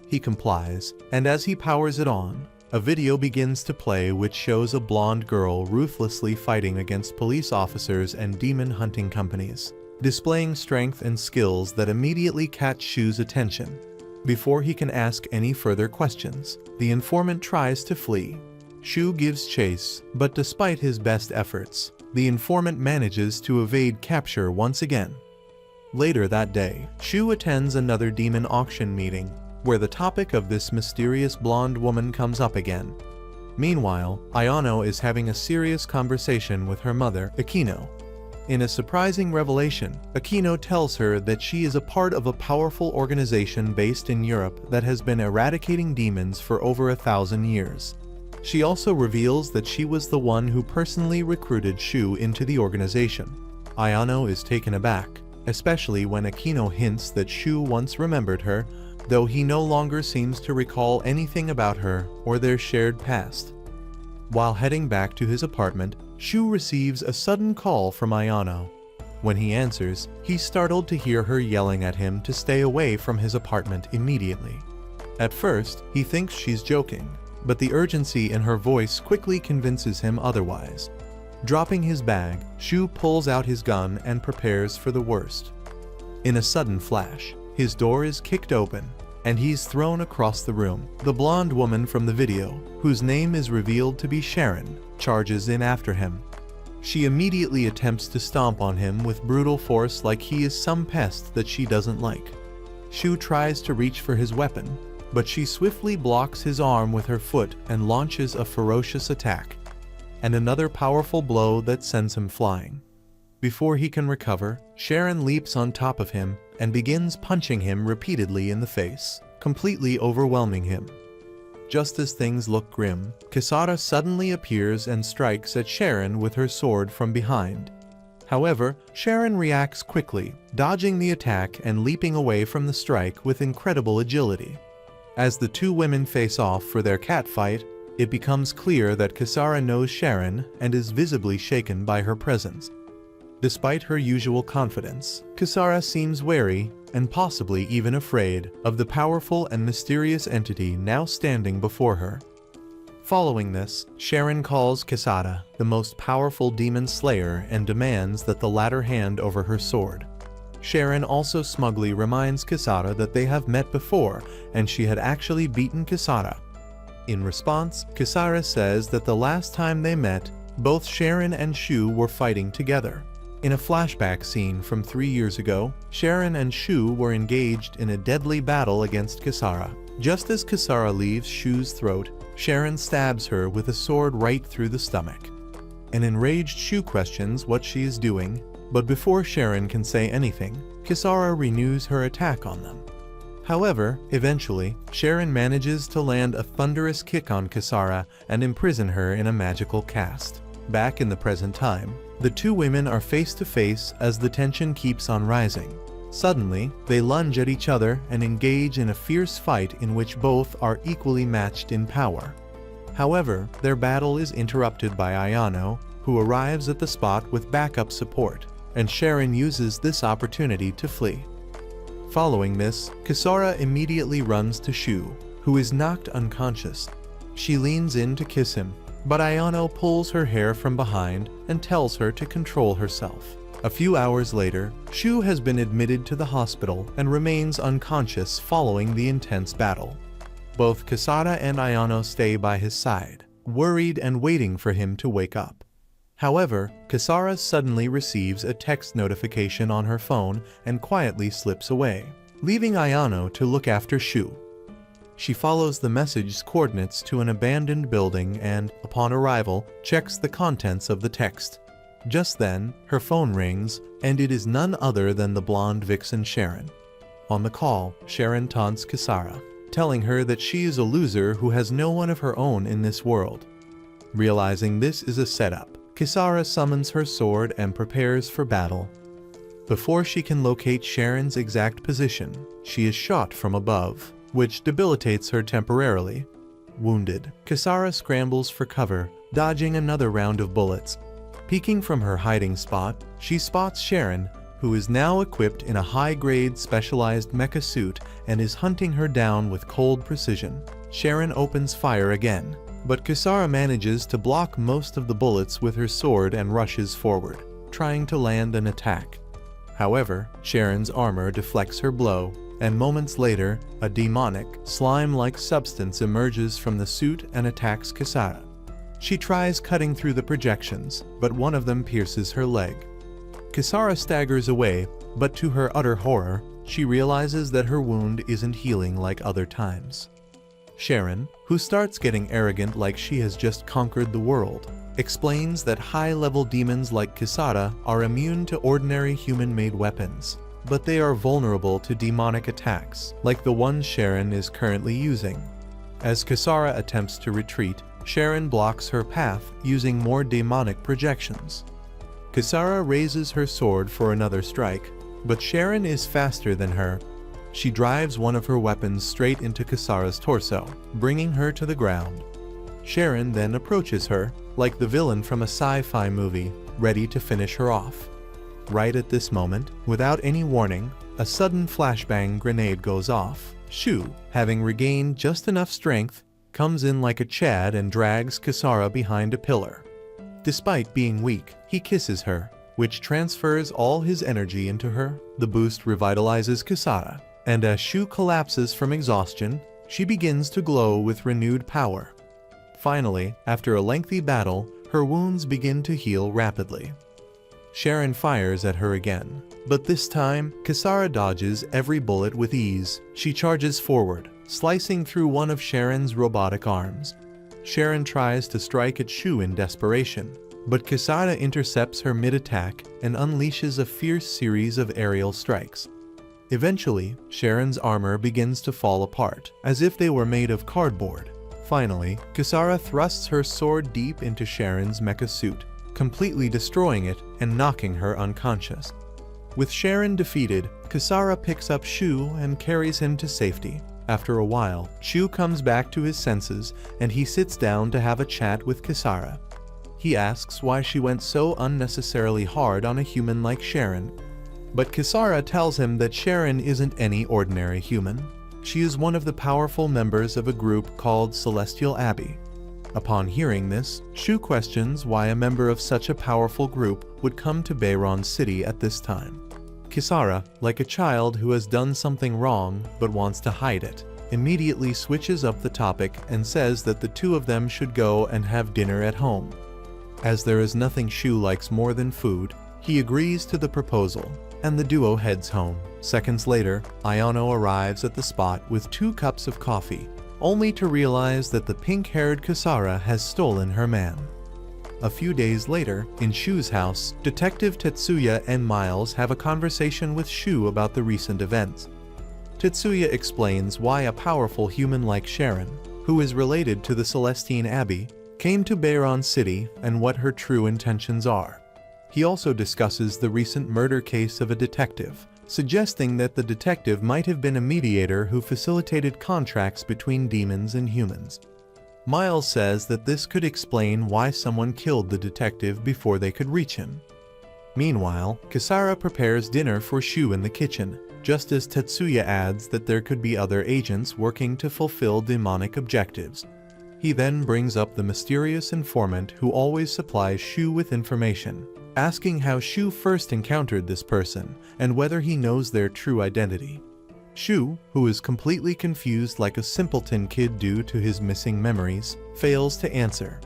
He complies, and as he powers it on, a video begins to play which shows a blonde girl ruthlessly fighting against police officers and demon hunting companies, displaying strength and skills that immediately catch Shu's attention. Before he can ask any further questions, the informant tries to flee. Shu gives chase, but despite his best efforts, the informant manages to evade capture once again. Later that day, Shu attends another demon auction meeting, where the topic of this mysterious blonde woman comes up again. Meanwhile, Ayano is having a serious conversation with her mother, Akino. In a surprising revelation, Akino tells her that she is a part of a powerful organization based in Europe that has been eradicating demons for over 1,000 years. She also reveals that she was the one who personally recruited Shu into the organization. Ayano is taken aback, especially when Akino hints that Shu once remembered her, though he no longer seems to recall anything about her or their shared past. While heading back to his apartment, Shu receives a sudden call from Ayano. When he answers, he's startled to hear her yelling at him to stay away from his apartment immediately. At first, he thinks she's joking, but the urgency in her voice quickly convinces him otherwise. Dropping his bag, Shu pulls out his gun and prepares for the worst. In a sudden flash, his door is kicked open, and he's thrown across the room. The blonde woman from the video, whose name is revealed to be Sharon, charges in after him. She immediately attempts to stomp on him with brutal force like he is some pest that she doesn't like. Shu tries to reach for his weapon, but she swiftly blocks his arm with her foot and launches a ferocious attack, and another powerful blow that sends him flying. Before he can recover, Sharon leaps on top of him and begins punching him repeatedly in the face, completely overwhelming him. Just as things look grim, Kisara suddenly appears and strikes at Sharon with her sword from behind. However, Sharon reacts quickly, dodging the attack and leaping away from the strike with incredible agility. As the two women face off for their catfight, it becomes clear that Kisara knows Sharon and is visibly shaken by her presence. Despite her usual confidence, Kisara seems wary and possibly even afraid of the powerful and mysterious entity now standing before her. Following this, Sharon calls Kisara the most powerful demon slayer and demands that the latter hand over her sword. Sharon also smugly reminds Kisara that they have met before and she had actually beaten Kisara. In response, Kisara says that the last time they met, both Sharon and Shu were fighting together. In a flashback scene from 3 years ago, Sharon and Shu were engaged in a deadly battle against Kisara. Just as Kisara leaves Shu's throat, Sharon stabs her with a sword right through the stomach. An enraged Shu questions what she is doing, but before Sharon can say anything, Kisara renews her attack on them. However, eventually, Sharon manages to land a thunderous kick on Kisara and imprison her in a magical cast. Back in the present time, the two women are face to face as the tension keeps on rising. Suddenly, they lunge at each other and engage in a fierce fight in which both are equally matched in power. However, their battle is interrupted by Ayano, who arrives at the spot with backup support, and Sharon uses this opportunity to flee. Following this, Kisara immediately runs to Shu, who is knocked unconscious. She leans in to kiss him, but Ayano pulls her hair from behind and tells her to control herself. A few hours later, Shu has been admitted to the hospital and remains unconscious following the intense battle. Both Kisara and Ayano stay by his side, worried and waiting for him to wake up. However, Kisara suddenly receives a text notification on her phone and quietly slips away, leaving Ayano to look after Shu. She follows the message's coordinates to an abandoned building and, upon arrival, checks the contents of the text. Just then, her phone rings, and it is none other than the blonde vixen Sharon. On the call, Sharon taunts Kisara, telling her that she is a loser who has no one of her own in this world. Realizing this is a setup, Kisara summons her sword and prepares for battle. Before she can locate Sharon's exact position, she is shot from above, which debilitates her temporarily. Wounded, Kisara scrambles for cover, dodging another round of bullets. Peeking from her hiding spot, she spots Sharon, who is now equipped in a high-grade specialized mecha suit and is hunting her down with cold precision. Sharon opens fire again, but Kisara manages to block most of the bullets with her sword and rushes forward, trying to land an attack. However, Sharon's armor deflects her blow, and moments later, a demonic, slime-like substance emerges from the suit and attacks Kisara. She tries cutting through the projections, but one of them pierces her leg. Kisara staggers away, but to her utter horror, she realizes that her wound isn't healing like other times. Sharon, who starts getting arrogant like she has just conquered the world, explains that high-level demons like Kisara are immune to ordinary human-made weapons, but they are vulnerable to demonic attacks, like the ones Sharon is currently using. As Kisara attempts to retreat, Sharon blocks her path using more demonic projections. Kisara raises her sword for another strike, but Sharon is faster than her. She drives one of her weapons straight into Kisara's torso, bringing her to the ground. Sharon then approaches her, like the villain from a sci-fi movie, ready to finish her off. Right at this moment, without any warning, a sudden flashbang grenade goes off. Shu, having regained just enough strength, comes in like a Chad and drags Kisara behind a pillar. Despite being weak, he kisses her, which transfers all his energy into her. The boost revitalizes Kisara, and as Shu collapses from exhaustion, she begins to glow with renewed power. Finally, after a lengthy battle, her wounds begin to heal rapidly. Sharon fires at her again, but this time, Kisara dodges every bullet with ease. She charges forward, slicing through one of Sharon's robotic arms. Sharon tries to strike at Shu in desperation, but Kisara intercepts her mid-attack and unleashes a fierce series of aerial strikes. Eventually, Sharon's armor begins to fall apart, as if they were made of cardboard. Finally, Kisara thrusts her sword deep into Sharon's mecha suit, completely destroying it and knocking her unconscious. With Sharon defeated, Kisara picks up Shu and carries him to safety. After a while, Shu comes back to his senses and he sits down to have a chat with Kisara. He asks why she went so unnecessarily hard on a human like Sharon. But Kisara tells him that Sharon isn't any ordinary human. She is one of the powerful members of a group called Celestial Abbey. Upon hearing this, Shu questions why a member of such a powerful group would come to Bayron City at this time. Kisara, like a child who has done something wrong but wants to hide it, immediately switches up the topic and says that the two of them should go and have dinner at home. As there is nothing Shu likes more than food, he agrees to the proposal, and the duo heads home. Seconds later, Ayano arrives at the spot with 2 cups of coffee, only to realize that the pink-haired Kisara has stolen her man. A few days later, in Shu's house, Detective Tetsuya and Miles have a conversation with Shu about the recent events. Tetsuya explains why a powerful human like Sharon, who is related to the Celestine Abbey, came to Bayron City and what her true intentions are. He also discusses the recent murder case of a detective, suggesting that the detective might have been a mediator who facilitated contracts between demons and humans. Miles says that this could explain why someone killed the detective before they could reach him. Meanwhile, Kisara prepares dinner for Shu in the kitchen, just as Tetsuya adds that there could be other agents working to fulfill demonic objectives. He then brings up the mysterious informant who always supplies Shu with information, asking how Shu first encountered this person and whether he knows their true identity. Shu, who is completely confused like a simpleton kid due to his missing memories, fails to answer.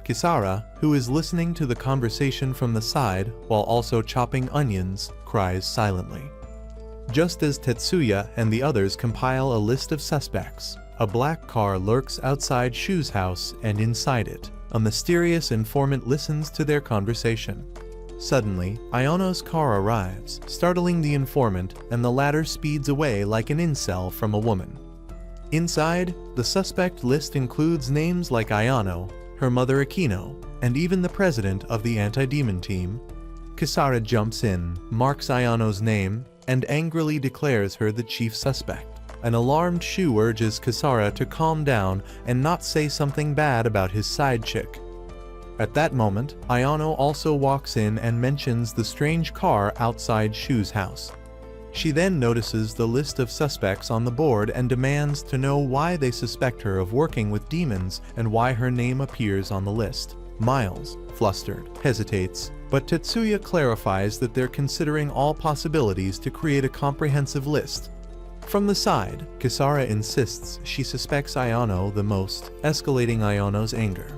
Kisara, who is listening to the conversation from the side while also chopping onions, cries silently. Just as Tetsuya and the others compile a list of suspects, a black car lurks outside Shu's house, and inside it, a mysterious informant listens to their conversation. Suddenly, Ayano's car arrives, startling the informant, and the latter speeds away like an incel from a woman. Inside, the suspect list includes names like Ayano, her mother Akino, and even the president of the anti-demon team. Kisara jumps in, marks Ayano's name, and angrily declares her the chief suspect. An alarmed Shu urges Kisara to calm down and not say something bad about his side chick. At that moment, Ayano also walks in and mentions the strange car outside Shu's house. She then notices the list of suspects on the board and demands to know why they suspect her of working with demons and why her name appears on the list. Miles, flustered, hesitates, but Tetsuya clarifies that they're considering all possibilities to create a comprehensive list. From the side, Kisara insists she suspects Ayano the most, escalating Ayano's anger.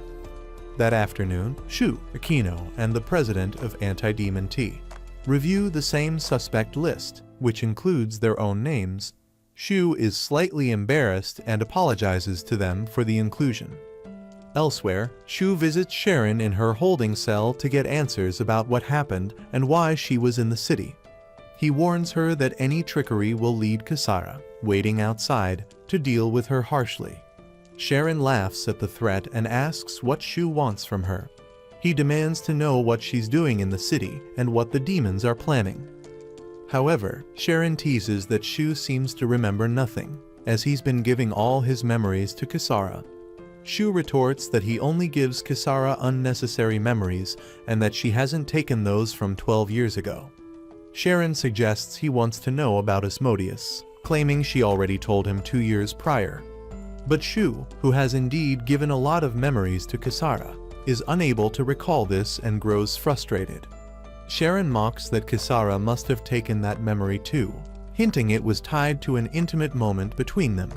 That afternoon, Shu, Akino, and the president of Anti-Demon T review the same suspect list, which includes their own names. Shu is slightly embarrassed and apologizes to them for the inclusion. Elsewhere, Shu visits Sharon in her holding cell to get answers about what happened and why she was in the city. He warns her that any trickery will lead Kisara, waiting outside, to deal with her harshly. Sharon laughs at the threat and asks what Shu wants from her. He demands to know what she's doing in the city and what the demons are planning. However, Sharon teases that Shu seems to remember nothing, as he's been giving all his memories to Kisara. Shu retorts that he only gives Kisara unnecessary memories and that she hasn't taken those from 12 years ago. Sharon suggests he wants to know about Asmodeus, claiming she already told him 2 years prior. But Shu, who has indeed given a lot of memories to Kisara, is unable to recall this and grows frustrated. Sharon mocks that Kisara must have taken that memory too, hinting it was tied to an intimate moment between them.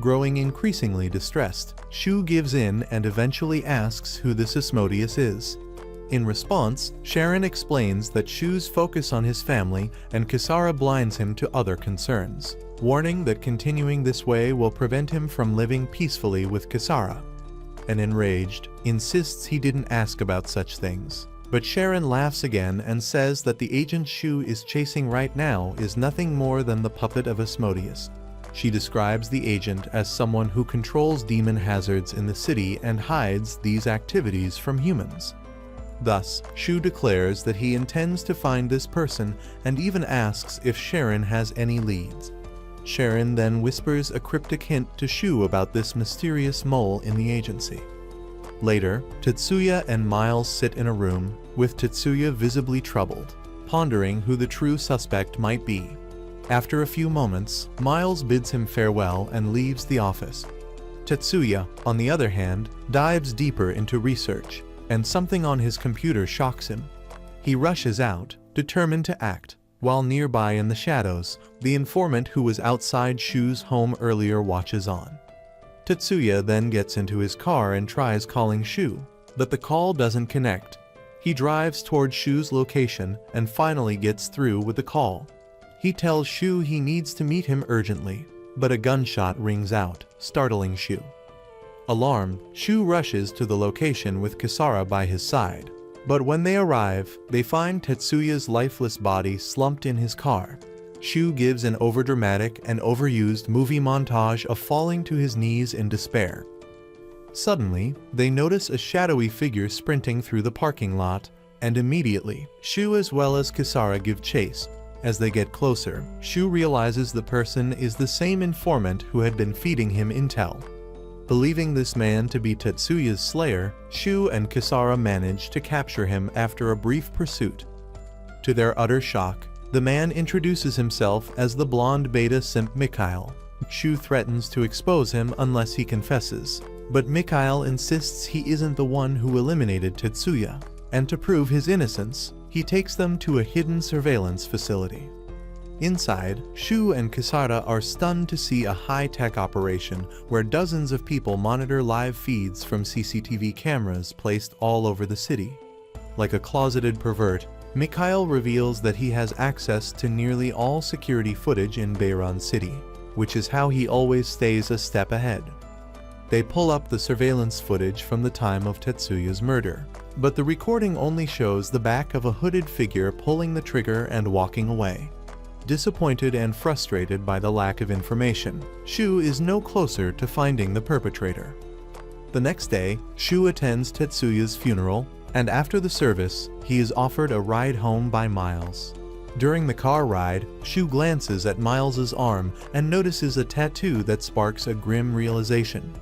Growing increasingly distressed, Shu gives in and eventually asks who this Asmodeus is. In response, Sharon explains that Shu's focus on his family and Kisara blinds him to other concerns, warning that continuing this way will prevent him from living peacefully with Kisara. And enraged, insists he didn't ask about such things. But Sharon laughs again and says that the agent Shu is chasing right now is nothing more than the puppet of Asmodeus. She describes the agent as someone who controls demon hazards in the city and hides these activities from humans. Thus, Shu declares that he intends to find this person and even asks if Sharon has any leads. Sharon then whispers a cryptic hint to Shu about this mysterious mole in the agency. Later, Tetsuya and Miles sit in a room, with Tetsuya visibly troubled, pondering who the true suspect might be. After a few moments, Miles bids him farewell and leaves the office. Tetsuya, on the other hand, dives deeper into research, and something on his computer shocks him. He rushes out, determined to act, while nearby in the shadows, the informant who was outside Shu's home earlier watches on. Tetsuya then gets into his car and tries calling Shu, but the call doesn't connect. He drives toward Shu's location and finally gets through with the call. He tells Shu he needs to meet him urgently, but a gunshot rings out, startling Shu. Alarmed, Shu rushes to the location with Kisara by his side. But when they arrive, they find Tetsuya's lifeless body slumped in his car. Shu gives an overdramatic and overused movie montage of falling to his knees in despair. Suddenly, they notice a shadowy figure sprinting through the parking lot, and immediately, Shu as well as Kisara give chase. As they get closer, Shu realizes the person is the same informant who had been feeding him intel. Believing this man to be Tetsuya's slayer, Shu and Kisara manage to capture him after a brief pursuit. To their utter shock, the man introduces himself as the blonde beta simp Mikhail. Shu threatens to expose him unless he confesses, but Mikhail insists he isn't the one who eliminated Tetsuya, and to prove his innocence, he takes them to a hidden surveillance facility. Inside, Shu and Kisara are stunned to see a high-tech operation where dozens of people monitor live feeds from CCTV cameras placed all over the city. Like a closeted pervert, Mikhail reveals that he has access to nearly all security footage in Beiran City, which is how he always stays a step ahead. They pull up the surveillance footage from the time of Tetsuya's murder, but the recording only shows the back of a hooded figure pulling the trigger and walking away. Disappointed and frustrated by the lack of information, Shu is no closer to finding the perpetrator. The next day, Shu attends Tetsuya's funeral, and after the service, he is offered a ride home by Miles. During the car ride, Shu glances at Miles's arm and notices a tattoo that sparks a grim realization.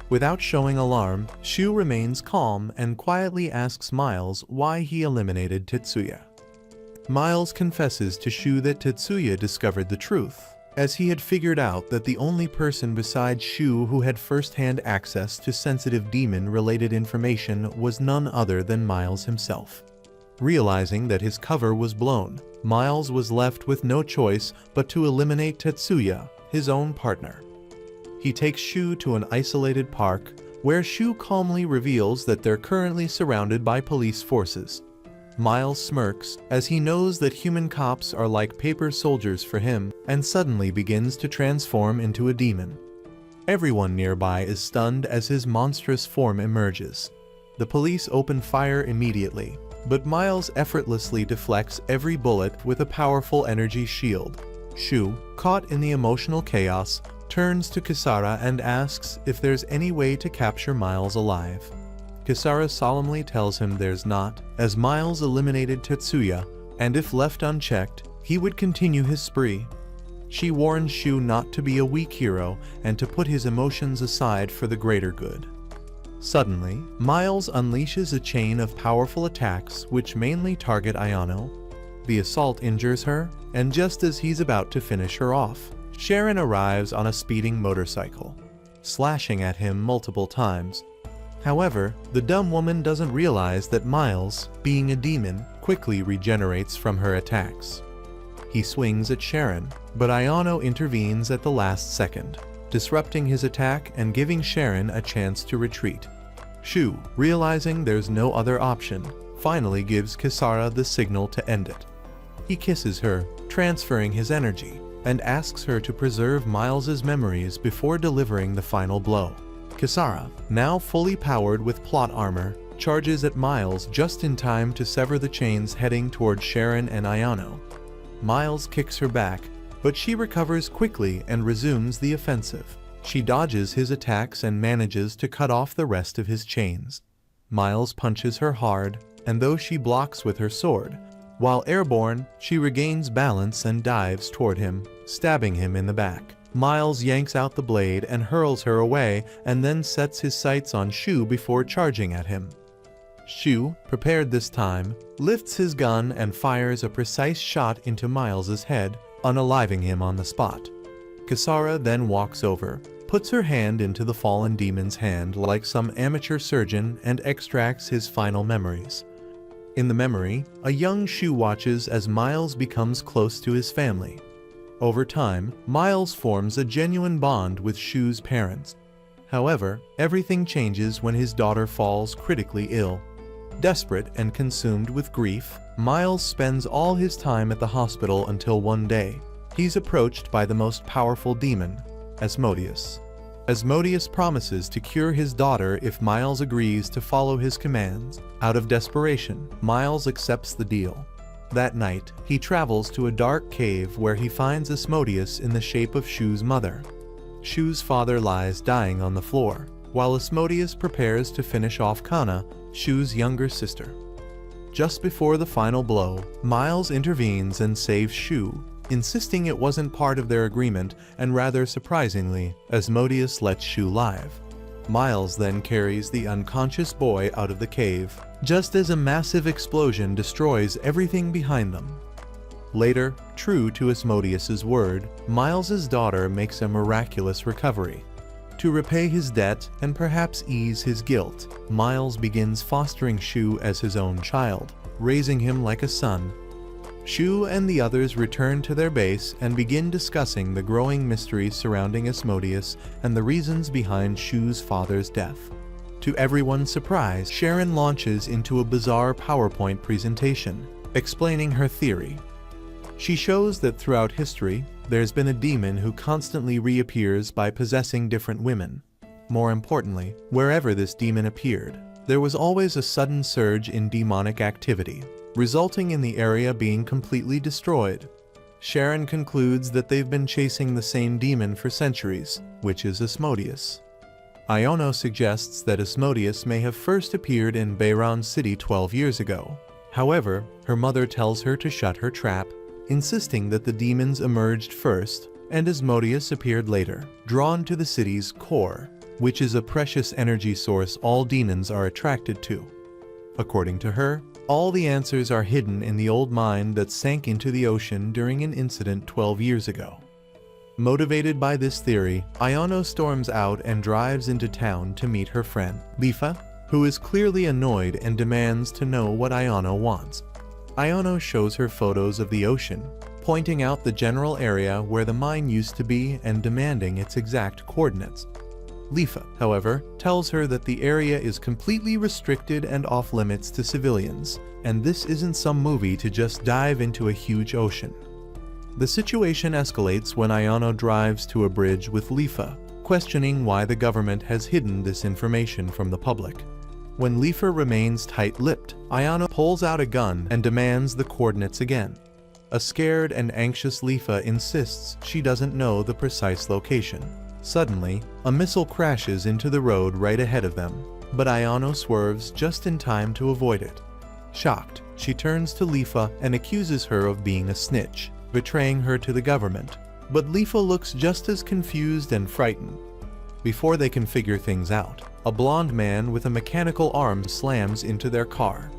Without showing alarm, Shu remains calm and quietly asks Miles why he eliminated Tetsuya. Miles confesses to Shu that Tetsuya discovered the truth, as he had figured out that the only person besides Shu who had first-hand access to sensitive demon-related information was none other than Miles himself. Realizing that his cover was blown, Miles was left with no choice but to eliminate Tetsuya, his own partner. He takes Shu to an isolated park, where Shu calmly reveals that they're currently surrounded by police forces. Miles smirks, as he knows that human cops are like paper soldiers for him, and suddenly begins to transform into a demon. Everyone nearby is stunned as his monstrous form emerges. The police open fire immediately, but Miles effortlessly deflects every bullet with a powerful energy shield. Shu, caught in the emotional chaos, turns to Kisara and asks if there's any way to capture Miles alive. Kisara solemnly tells him there's not, as Miles eliminated Tetsuya, and if left unchecked, he would continue his spree. She warns Shu not to be a weak hero and to put his emotions aside for the greater good. Suddenly, Miles unleashes a chain of powerful attacks which mainly target Ayano. The assault injures her, and just as he's about to finish her off, Sharon arrives on a speeding motorcycle, slashing at him multiple times. However, the dumb woman doesn't realize that Miles, being a demon, quickly regenerates from her attacks. He swings at Sharon, but Ayano intervenes at the last second, disrupting his attack and giving Sharon a chance to retreat. Shu, realizing there's no other option, finally gives Kisara the signal to end it. He kisses her, transferring his energy, and asks her to preserve Miles's memories before delivering the final blow. Kisara, now fully powered with plot armor, charges at Miles just in time to sever the chains heading toward Sharon and Ayano. Miles kicks her back, but she recovers quickly and resumes the offensive. She dodges his attacks and manages to cut off the rest of his chains. Miles punches her hard, and though she blocks with her sword, while airborne, she regains balance and dives toward him, stabbing him in the back. Miles yanks out the blade and hurls her away, and then sets his sights on Shu before charging at him. Shu, prepared this time, lifts his gun and fires a precise shot into Miles's head, unaliving him on the spot. Kisara then walks over, puts her hand into the fallen demon's hand like some amateur surgeon, and extracts his final memories. In the memory, a young Shu watches as Miles becomes close to his family. Over time, Miles forms a genuine bond with Shu's parents. However, everything changes when his daughter falls critically ill. Desperate and consumed with grief, Miles spends all his time at the hospital until one day, he's approached by the most powerful demon, Asmodeus. Asmodeus promises to cure his daughter if Miles agrees to follow his commands. Out of desperation, Miles accepts the deal. That night, he travels to a dark cave where he finds Asmodeus in the shape of Shu's mother. Shu's father lies dying on the floor, while Asmodeus prepares to finish off Kana, Shu's younger sister. Just before the final blow, Miles intervenes and saves Shu, insisting it wasn't part of their agreement, and rather surprisingly, Asmodeus lets Shu live. Miles then carries the unconscious boy out of the cave, just as a massive explosion destroys everything behind them. Later, true to Asmodeus's word, Miles's daughter makes a miraculous recovery. To repay his debt and perhaps ease his guilt, Miles begins fostering Shu as his own child, raising him like a son. Shu and the others return to their base and begin discussing the growing mysteries surrounding Asmodeus and the reasons behind Shu's father's death. To everyone's surprise, Sharon launches into a bizarre PowerPoint presentation, explaining her theory. She shows that throughout history, there's been a demon who constantly reappears by possessing different women. More importantly, wherever this demon appeared, there was always a sudden surge in demonic activity, resulting in the area being completely destroyed. Sharon concludes that they've been chasing the same demon for centuries, which is Asmodeus. Iono suggests that Asmodeus may have first appeared in Bayron City 12 years ago. However, her mother tells her to shut her trap, insisting that the demons emerged first and Asmodeus appeared later, drawn to the city's core, which is a precious energy source all demons are attracted to. According to her, all the answers are hidden in the old mine that sank into the ocean during an incident 12 years ago. Motivated by this theory, Iono storms out and drives into town to meet her friend, Lifa, who is clearly annoyed and demands to know what Iono wants. Iono shows her photos of the ocean, pointing out the general area where the mine used to be and demanding its exact coordinates. Lifa, however, tells her that the area is completely restricted and off-limits to civilians, and this isn't some movie to just dive into a huge ocean. The situation escalates when Iono drives to a bridge with Lifa, questioning why the government has hidden this information from the public. When Lifa remains tight-lipped, Iono pulls out a gun and demands the coordinates again. A scared and anxious Lifa insists she doesn't know the precise location. Suddenly, a missile crashes into the road right ahead of them, but Iono swerves just in time to avoid it. Shocked, she turns to Lifa and accuses her of being a snitch, betraying her to the government. But Lifa looks just as confused and frightened. Before they can figure things out, a blonde man with a mechanical arm slams into their car.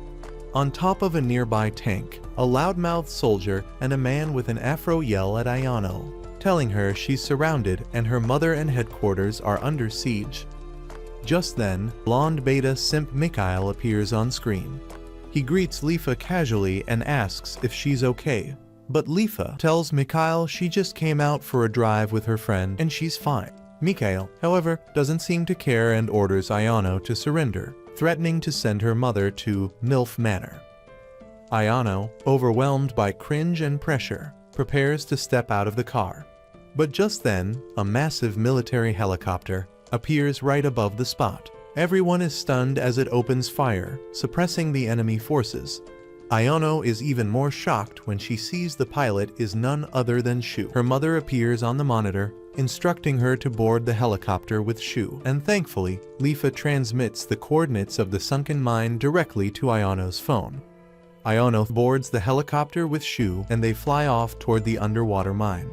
On top of a nearby tank, a loudmouthed soldier and a man with an afro yell at Iono, telling her she's surrounded and her mother and headquarters are under siege. Just then, blonde beta simp Mikhail appears on screen. He greets Lifa casually and asks if she's okay, but Lifa tells Mikhail she just came out for a drive with her friend and she's fine. Mikhail, however, doesn't seem to care and orders Iono to surrender, threatening to send her mother to MILF Manor. Iono, overwhelmed by cringe and pressure, prepares to step out of the car. But just then, a massive military helicopter appears right above the spot. Everyone is stunned as it opens fire, suppressing the enemy forces. Iono is even more shocked when she sees the pilot is none other than Shu. Her mother appears on the monitor, instructing her to board the helicopter with Shu, and thankfully, Lifa transmits the coordinates of the sunken mine directly to Iono's phone. Iono boards the helicopter with Shu and they fly off toward the underwater mine.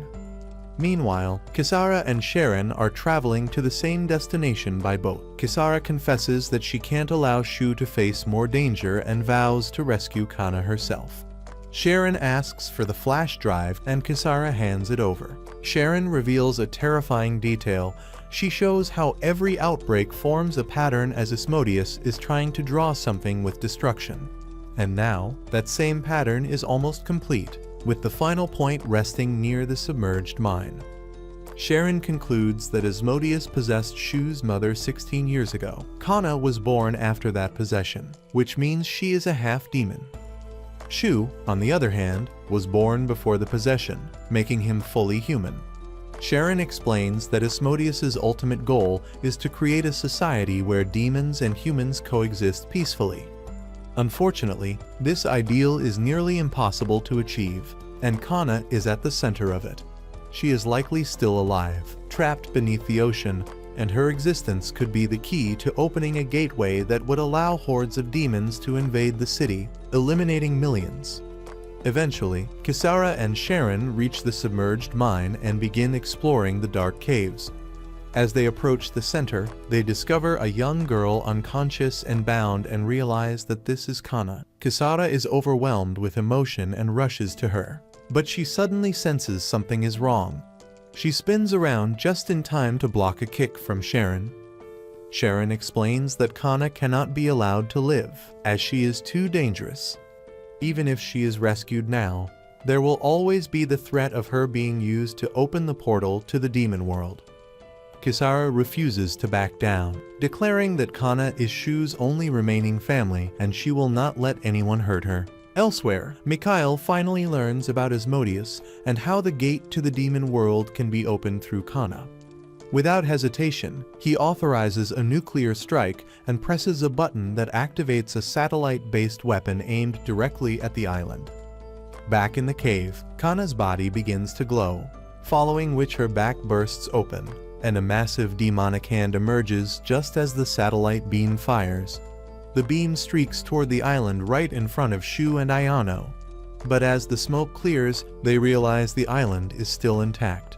Meanwhile, Kisara and Sharon are traveling to the same destination by boat. Kisara confesses that she can't allow Shu to face more danger and vows to rescue Kana herself. Sharon asks for the flash drive and Kisara hands it over. Sharon reveals a terrifying detail. She shows how every outbreak forms a pattern as Asmodeus is trying to draw something with destruction. And now, that same pattern is almost complete, with the final point resting near the submerged mine. Sharon concludes that Asmodeus possessed Shu's mother 16 years ago. Kana was born after that possession, which means she is a half-demon. Shu, on the other hand, was born before the possession, making him fully human. Sharon explains that Asmodeus's ultimate goal is to create a society where demons and humans coexist peacefully. Unfortunately, this ideal is nearly impossible to achieve, and Kana is at the center of it. She is likely still alive, trapped beneath the ocean, and her existence could be the key to opening a gateway that would allow hordes of demons to invade the city, eliminating millions. Eventually, Kisara and Sharon reach the submerged mine and begin exploring the dark caves. As they approach the center, they discover a young girl unconscious and bound and realize that this is Kana. Kisara is overwhelmed with emotion and rushes to her. But she suddenly senses something is wrong. She spins around just in time to block a kick from Sharon. Sharon explains that Kana cannot be allowed to live, as she is too dangerous. Even if she is rescued now, there will always be the threat of her being used to open the portal to the demon world. Kisara refuses to back down, declaring that Kana is Shu's only remaining family and she will not let anyone hurt her. Elsewhere, Mikhail finally learns about Asmodeus and how the gate to the demon world can be opened through Kana. Without hesitation, he authorizes a nuclear strike and presses a button that activates a satellite-based weapon aimed directly at the island. Back in the cave, Kana's body begins to glow, following which her back bursts open, and a massive demonic hand emerges just as the satellite beam fires. The beam streaks toward the island right in front of Shu and Ayano, but as the smoke clears, they realize the island is still intact.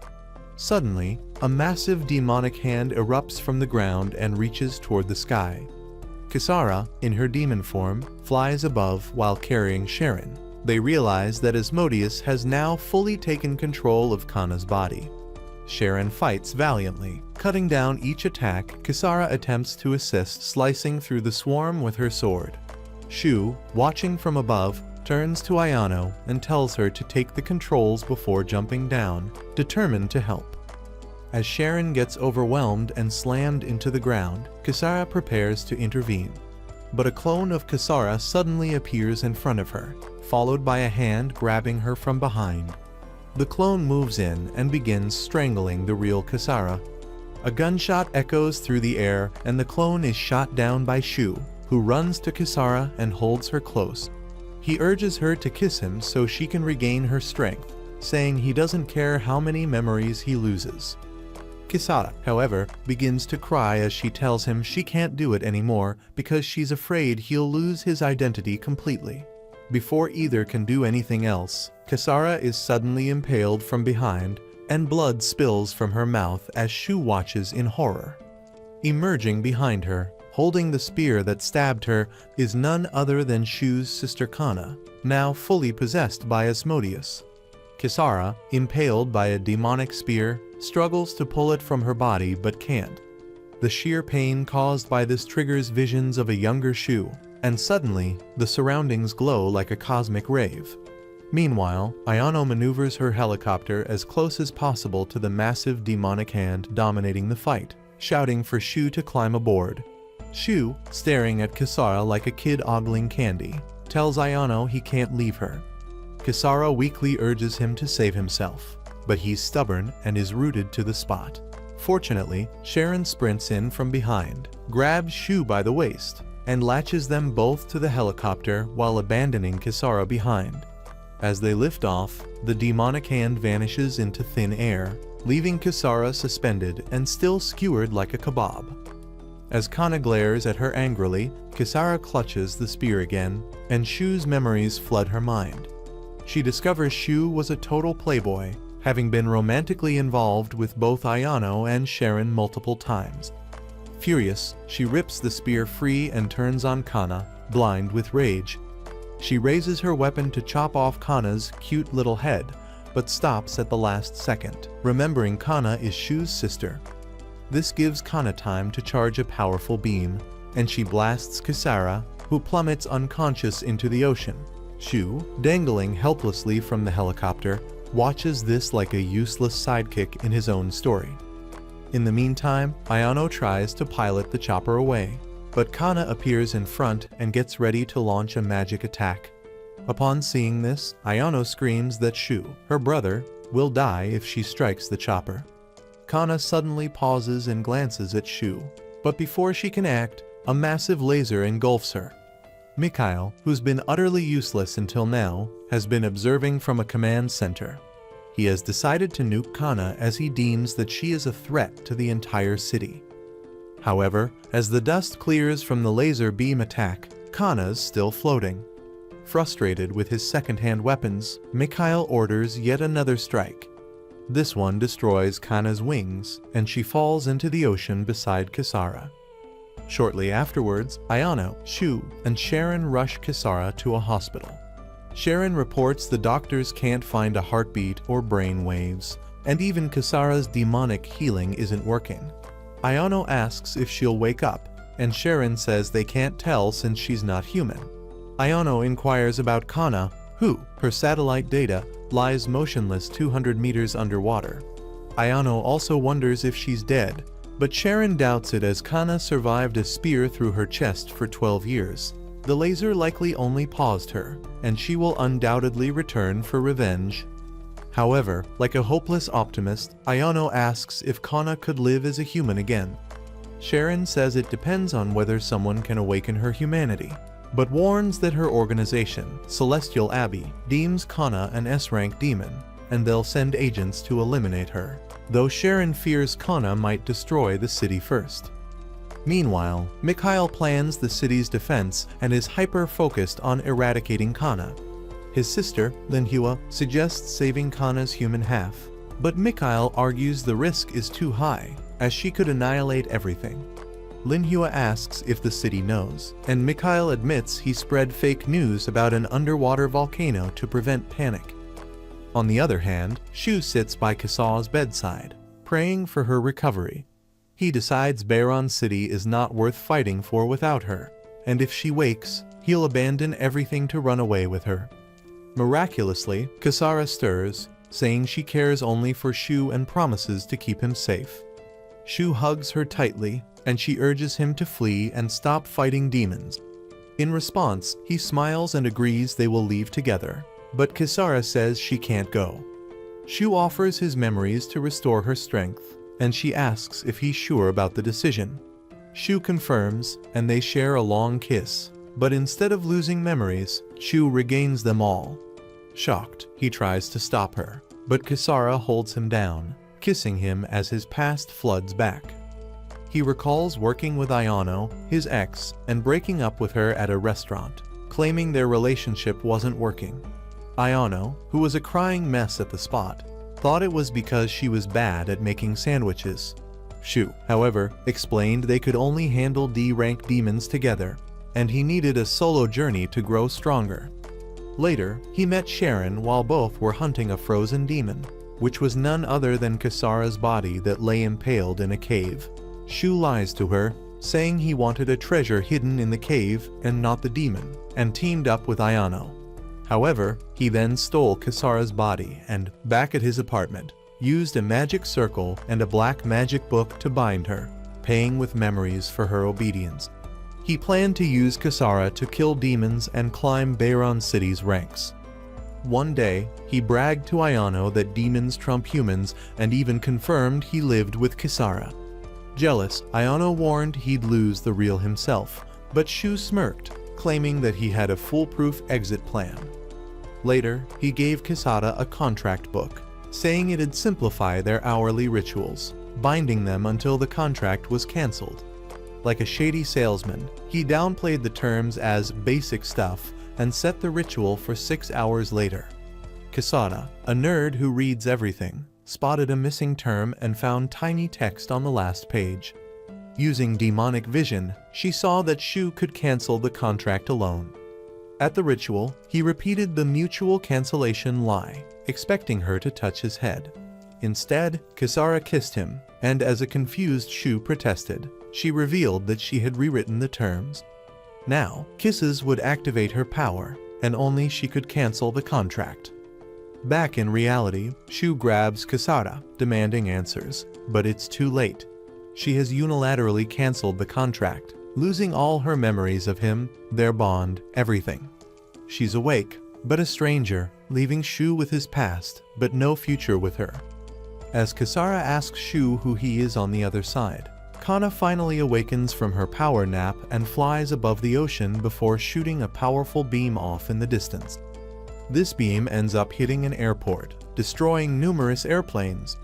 Suddenly, a massive demonic hand erupts from the ground and reaches toward the sky. Kisara, in her demon form, flies above while carrying Sharon. They realize that Asmodeus has now fully taken control of Kana's body. Sharon fights valiantly. Cutting down each attack, Kisara attempts to assist, slicing through the swarm with her sword. Shu, watching from above, turns to Ayano and tells her to take the controls before jumping down, determined to help. As Sharon gets overwhelmed and slammed into the ground, Kisara prepares to intervene. But a clone of Kisara suddenly appears in front of her, followed by a hand grabbing her from behind. The clone moves in and begins strangling the real Kisara. A gunshot echoes through the air and the clone is shot down by Shu, who runs to Kisara and holds her close. He urges her to kiss him so she can regain her strength, saying he doesn't care how many memories he loses. Kisara, however, begins to cry as she tells him she can't do it anymore because she's afraid he'll lose his identity completely. Before either can do anything else, Kisara is suddenly impaled from behind, and blood spills from her mouth as Shu watches in horror. Emerging behind her, holding the spear that stabbed her, is none other than Shu's sister Kana, now fully possessed by Asmodeus. Kisara, impaled by a demonic spear, struggles to pull it from her body but can't. The sheer pain caused by this triggers visions of a younger Shu, and suddenly, the surroundings glow like a cosmic rave. Meanwhile, Ayano maneuvers her helicopter as close as possible to the massive demonic hand dominating the fight, shouting for Shu to climb aboard. Shu, staring at Kisara like a kid ogling candy, tells Ayano he can't leave her. Kisara weakly urges him to save himself, but he's stubborn and is rooted to the spot. Fortunately, Sharon sprints in from behind, grabs Shu by the waist, and latches them both to the helicopter while abandoning Kisara behind. As they lift off, the demonic hand vanishes into thin air, leaving Kisara suspended and still skewered like a kebab. As Kana glares at her angrily, Kisara clutches the spear again, and Shu's memories flood her mind. She discovers Shu was a total playboy, having been romantically involved with both Ayano and Sharon multiple times. Furious, she rips the spear free and turns on Kana, blind with rage. She raises her weapon to chop off Kana's cute little head, but stops at the last second, remembering Kana is Shu's sister. This gives Kana time to charge a powerful beam, and she blasts Kisara, who plummets unconscious into the ocean. Shu, dangling helplessly from the helicopter, watches this like a useless sidekick in his own story. In the meantime, Ayano tries to pilot the chopper away, but Kana appears in front and gets ready to launch a magic attack. Upon seeing this, Ayano screams that Shu, her brother, will die if she strikes the chopper. Kana suddenly pauses and glances at Shu, but before she can act, a massive laser engulfs her. Mikhail, who's been utterly useless until now, has been observing from a command center. He has decided to nuke Kana as he deems that she is a threat to the entire city. However, as the dust clears from the laser beam attack, Kana's still floating. Frustrated with his second-hand weapons, Mikhail orders yet another strike. This one destroys Kana's wings, and she falls into the ocean beside Kisara. Shortly afterwards, Ayano, Shu, and Sharon rush Kisara to a hospital. Sharon reports the doctors can't find a heartbeat or brain waves, and even Kisara's demonic healing isn't working. Ayano asks if she'll wake up, and Sharon says they can't tell since she's not human. Ayano inquires about Kana, who, per satellite data, lies motionless 200 meters underwater. Ayano also wonders if she's dead, but Sharon doubts it as Kana survived a spear through her chest for 12 years. The laser likely only paused her, and she will undoubtedly return for revenge. However, like a hopeless optimist, Ayano asks if Kana could live as a human again. Sharon says it depends on whether someone can awaken her humanity, but warns that her organization, Celestial Abbey, deems Kana an S-rank demon, and they'll send agents to eliminate her, though Sharon fears Kana might destroy the city first. Meanwhile, Mikhail plans the city's defense and is hyper-focused on eradicating Kana. His sister, Linhua, suggests saving Kana's human half, but Mikhail argues the risk is too high, as she could annihilate everything. Linhua asks if the city knows, and Mikhail admits he spread fake news about an underwater volcano to prevent panic. On the other hand, Shu sits by Kisara's bedside, praying for her recovery. He decides Bayron City is not worth fighting for without her, and if she wakes, he'll abandon everything to run away with her. Miraculously, Kisara stirs, saying she cares only for Shu and promises to keep him safe. Shu hugs her tightly, and she urges him to flee and stop fighting demons. In response, he smiles and agrees they will leave together, but Kisara says she can't go. Shu offers his memories to restore her strength, and she asks if he's sure about the decision. Shu confirms, and they share a long kiss, but instead of losing memories, Shu regains them all. Shocked, he tries to stop her, but Kisara holds him down, kissing him as his past floods back. He recalls working with Ayano, his ex, and breaking up with her at a restaurant, claiming their relationship wasn't working. Ayano, who was a crying mess at the spot, thought it was because she was bad at making sandwiches. Shu, however, explained they could only handle D-rank demons together, and he needed a solo journey to grow stronger. Later, he met Sharon while both were hunting a frozen demon, which was none other than Kisara's body that lay impaled in a cave. Shu lies to her, saying he wanted a treasure hidden in the cave and not the demon, and teamed up with Ayano. However, he then stole Kisara's body and, back at his apartment, used a magic circle and a black magic book to bind her, paying with memories for her obedience. He planned to use Kisara to kill demons and climb Bayron City's ranks. One day, he bragged to Ayano that demons trump humans and even confirmed he lived with Kisara. Jealous, Ayano warned he'd lose the real himself, but Shu smirked, claiming that he had a foolproof exit plan. Later, he gave Kisara a contract book, saying it'd simplify their hourly rituals, binding them until the contract was cancelled. Like a shady salesman, he downplayed the terms as basic stuff and set the ritual for 6 hours later. Kisara, a nerd who reads everything, spotted a missing term and found tiny text on the last page. Using demonic vision, she saw that Shu could cancel the contract alone. At the ritual, he repeated the mutual cancellation lie, expecting her to touch his head. Instead, Kisara kissed him, and as a confused Shu protested, she revealed that she had rewritten the terms. Now, kisses would activate her power, and only she could cancel the contract. Back in reality, Shu grabs Kisara, demanding answers, but it's too late. She has unilaterally canceled the contract, losing all her memories of him, their bond, everything. She's awake, but a stranger, leaving Shu with his past, but no future with her. As Kisara asks Shu who he is on the other side, Kana finally awakens from her power nap and flies above the ocean before shooting a powerful beam off in the distance. This beam ends up hitting an airport, destroying numerous airplanes.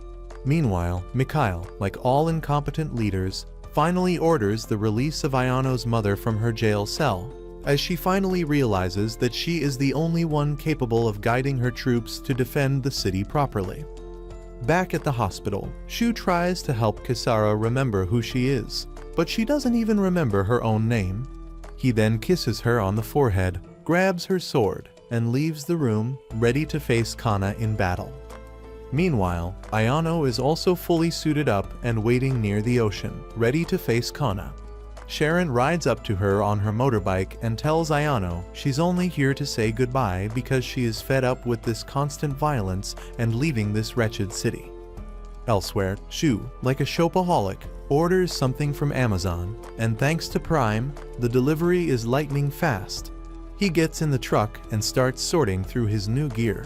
Meanwhile, Mikhail, like all incompetent leaders, finally orders the release of Ayano's mother from her jail cell, as she finally realizes that she is the only one capable of guiding her troops to defend the city properly. Back at the hospital, Shu tries to help Kisara remember who she is, but she doesn't even remember her own name. He then kisses her on the forehead, grabs her sword, and leaves the room, ready to face Kana in battle. Meanwhile, Ayano is also fully suited up and waiting near the ocean, ready to face Kana. Sharon rides up to her on her motorbike and tells Ayano she's only here to say goodbye because she is fed up with this constant violence and leaving this wretched city. Elsewhere, Shu, like a shopaholic, orders something from Amazon, and thanks to Prime, the delivery is lightning fast. He gets in the truck and starts sorting through his new gear.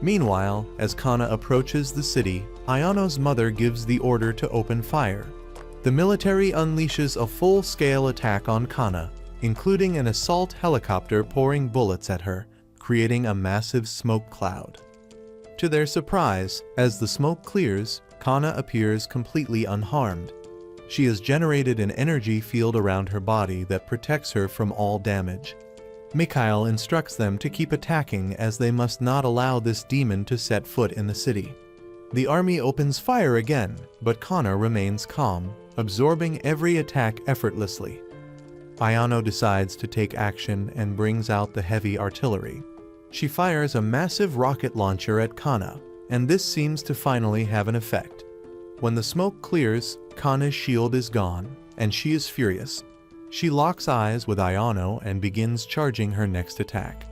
Meanwhile, as Kana approaches the city, Ayano's mother gives the order to open fire. The military unleashes a full-scale attack on Kana, including an assault helicopter pouring bullets at her, creating a massive smoke cloud. To their surprise, as the smoke clears, Kana appears completely unharmed. She has generated an energy field around her body that protects her from all damage. Mikhail instructs them to keep attacking as they must not allow this demon to set foot in the city. The army opens fire again, but Kana remains calm, absorbing every attack effortlessly. Ayano decides to take action and brings out the heavy artillery. She fires a massive rocket launcher at Kana, and this seems to finally have an effect. When the smoke clears, Kana's shield is gone, and she is furious. She locks eyes with Ayano and begins charging her next attack.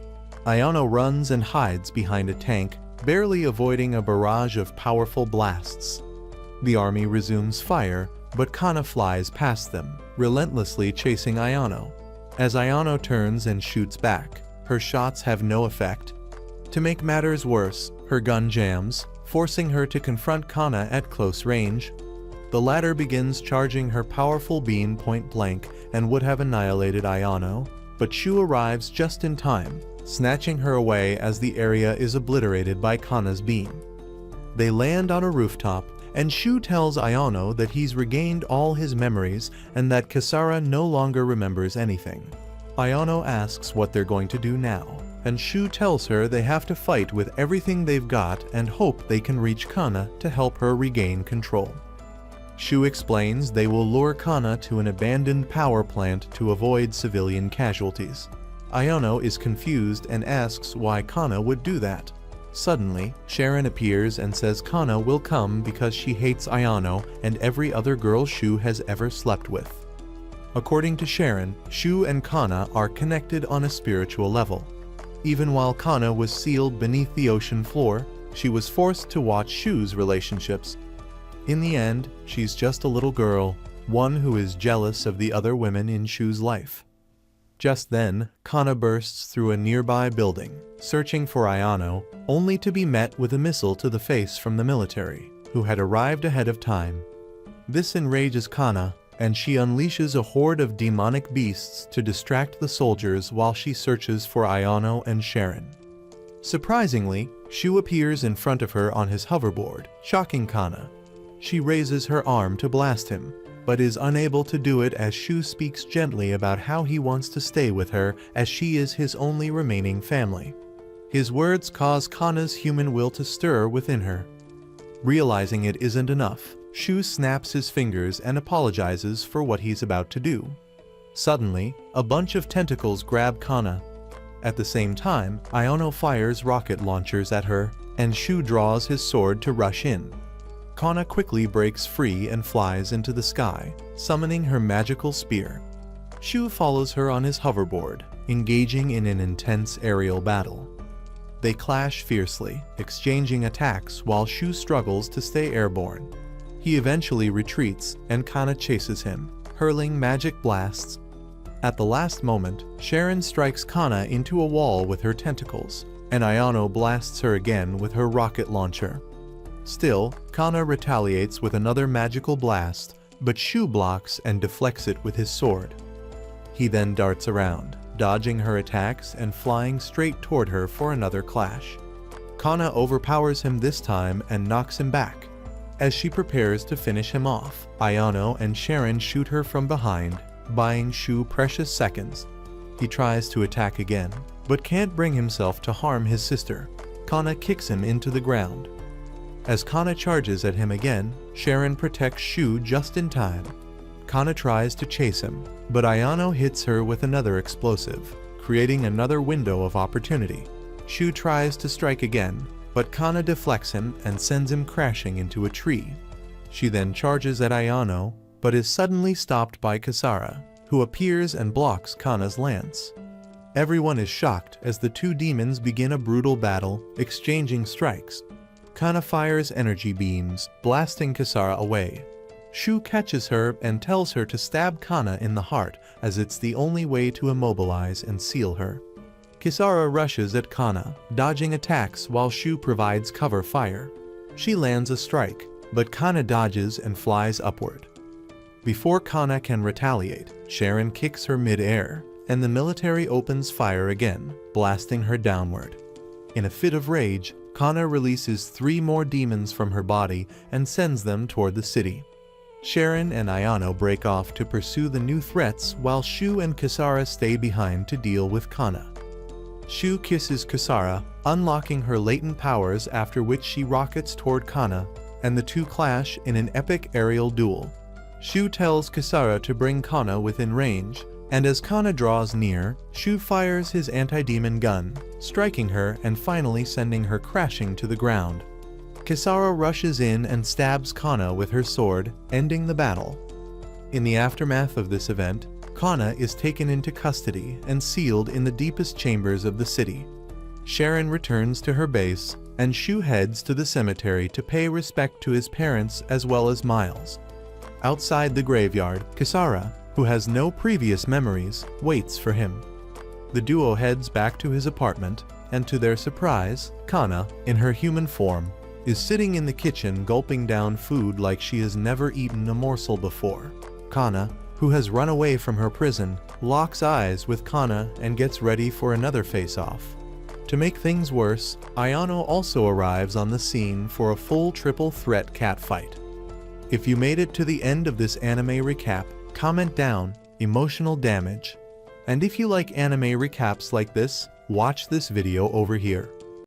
Ayano runs and hides behind a tank, barely avoiding a barrage of powerful blasts. The army resumes fire, but Kana flies past them, relentlessly chasing Ayano. As Ayano turns and shoots back, her shots have no effect. To make matters worse, her gun jams, forcing her to confront Kana at close range. The latter begins charging her powerful beam point blank and would have annihilated Ayano, but Shu arrives just in time, snatching her away as the area is obliterated by Kana's beam. They land on a rooftop, and Shu tells Ayano that he's regained all his memories and that Kisara no longer remembers anything. Ayano asks what they're going to do now, and Shu tells her they have to fight with everything they've got and hope they can reach Kana to help her regain control. Shu explains they will lure Kana to an abandoned power plant to avoid civilian casualties. Ayano is confused and asks why Kana would do that. Suddenly, Sharon appears and says Kana will come because she hates Ayano and every other girl Shu has ever slept with. According to Sharon, Shu and Kana are connected on a spiritual level. Even while Kana was sealed beneath the ocean floor, she was forced to watch Shu's relationships. In the end, she's just a little girl, one who is jealous of the other women in Shu's life. Just then, Kana bursts through a nearby building, searching for Ayano, only to be met with a missile to the face from the military, who had arrived ahead of time. This enrages Kana, and she unleashes a horde of demonic beasts to distract the soldiers while she searches for Ayano and Sharon. Surprisingly, Shu appears in front of her on his hoverboard, shocking Kana. She raises her arm to blast him, but is unable to do it as Shu speaks gently about how he wants to stay with her as she is his only remaining family. His words cause Kana's human will to stir within her. Realizing it isn't enough, Shu snaps his fingers and apologizes for what he's about to do. Suddenly, a bunch of tentacles grab Kana. At the same time, Iono fires rocket launchers at her, and Shu draws his sword to rush in. Kana quickly breaks free and flies into the sky, summoning her magical spear. Shu follows her on his hoverboard, engaging in an intense aerial battle. They clash fiercely, exchanging attacks while Shu struggles to stay airborne. He eventually retreats, and Kana chases him, hurling magic blasts. At the last moment, Sharon strikes Kana into a wall with her tentacles, and Iono blasts her again with her rocket launcher. Still, Kana retaliates with another magical blast, but Shu blocks and deflects it with his sword. He then darts around, dodging her attacks and flying straight toward her for another clash. Kana overpowers him this time and knocks him back. As she prepares to finish him off, Iono and Sharon shoot her from behind, buying Shu precious seconds. He tries to attack again, but can't bring himself to harm his sister. Kana kicks him into the ground. As Kana charges at him again, Sharon protects Shu just in time. Kana tries to chase him, but Iono hits her with another explosive, creating another window of opportunity. Shu tries to strike again, but Kana deflects him and sends him crashing into a tree. She then charges at Iono, but is suddenly stopped by Kisara, who appears and blocks Kana's lance. Everyone is shocked as the two demons begin a brutal battle, exchanging strikes. Kana fires energy beams, blasting Kisara away. Shu catches her and tells her to stab Kana in the heart, as it's the only way to immobilize and seal her. Kisara rushes at Kana, dodging attacks while Shu provides cover fire. She lands a strike, but Kana dodges and flies upward. Before Kana can retaliate, Sharon kicks her mid-air, and the military opens fire again, blasting her downward. In a fit of rage, Kana releases 3 more demons from her body and sends them toward the city. Sharon and Iono break off to pursue the new threats while Shu and Kisara stay behind to deal with Kana. Shu kisses Kisara, unlocking her latent powers, after which she rockets toward Kana, and the two clash in an epic aerial duel. Shu tells Kisara to bring Kana within range, and as Kana draws near, Shu fires his anti-demon gun, striking her and finally sending her crashing to the ground. Kisara rushes in and stabs Kana with her sword, ending the battle. In the aftermath of this event, Kana is taken into custody and sealed in the deepest chambers of the city. Sharon returns to her base, and Shu heads to the cemetery to pay respect to his parents as well as Miles. Outside the graveyard, Kisara, who has no previous memories, waits for him. The duo heads back to his apartment, and to their surprise, Kana, in her human form, is sitting in the kitchen gulping down food like she has never eaten a morsel before. Kana, who has run away from her prison, locks eyes with Kana and gets ready for another face-off. To make things worse, Iono also arrives on the scene for a full triple threat catfight. If you made it to the end of this anime recap, comment down emotional damage. And if you like anime recaps like this, watch this video over here.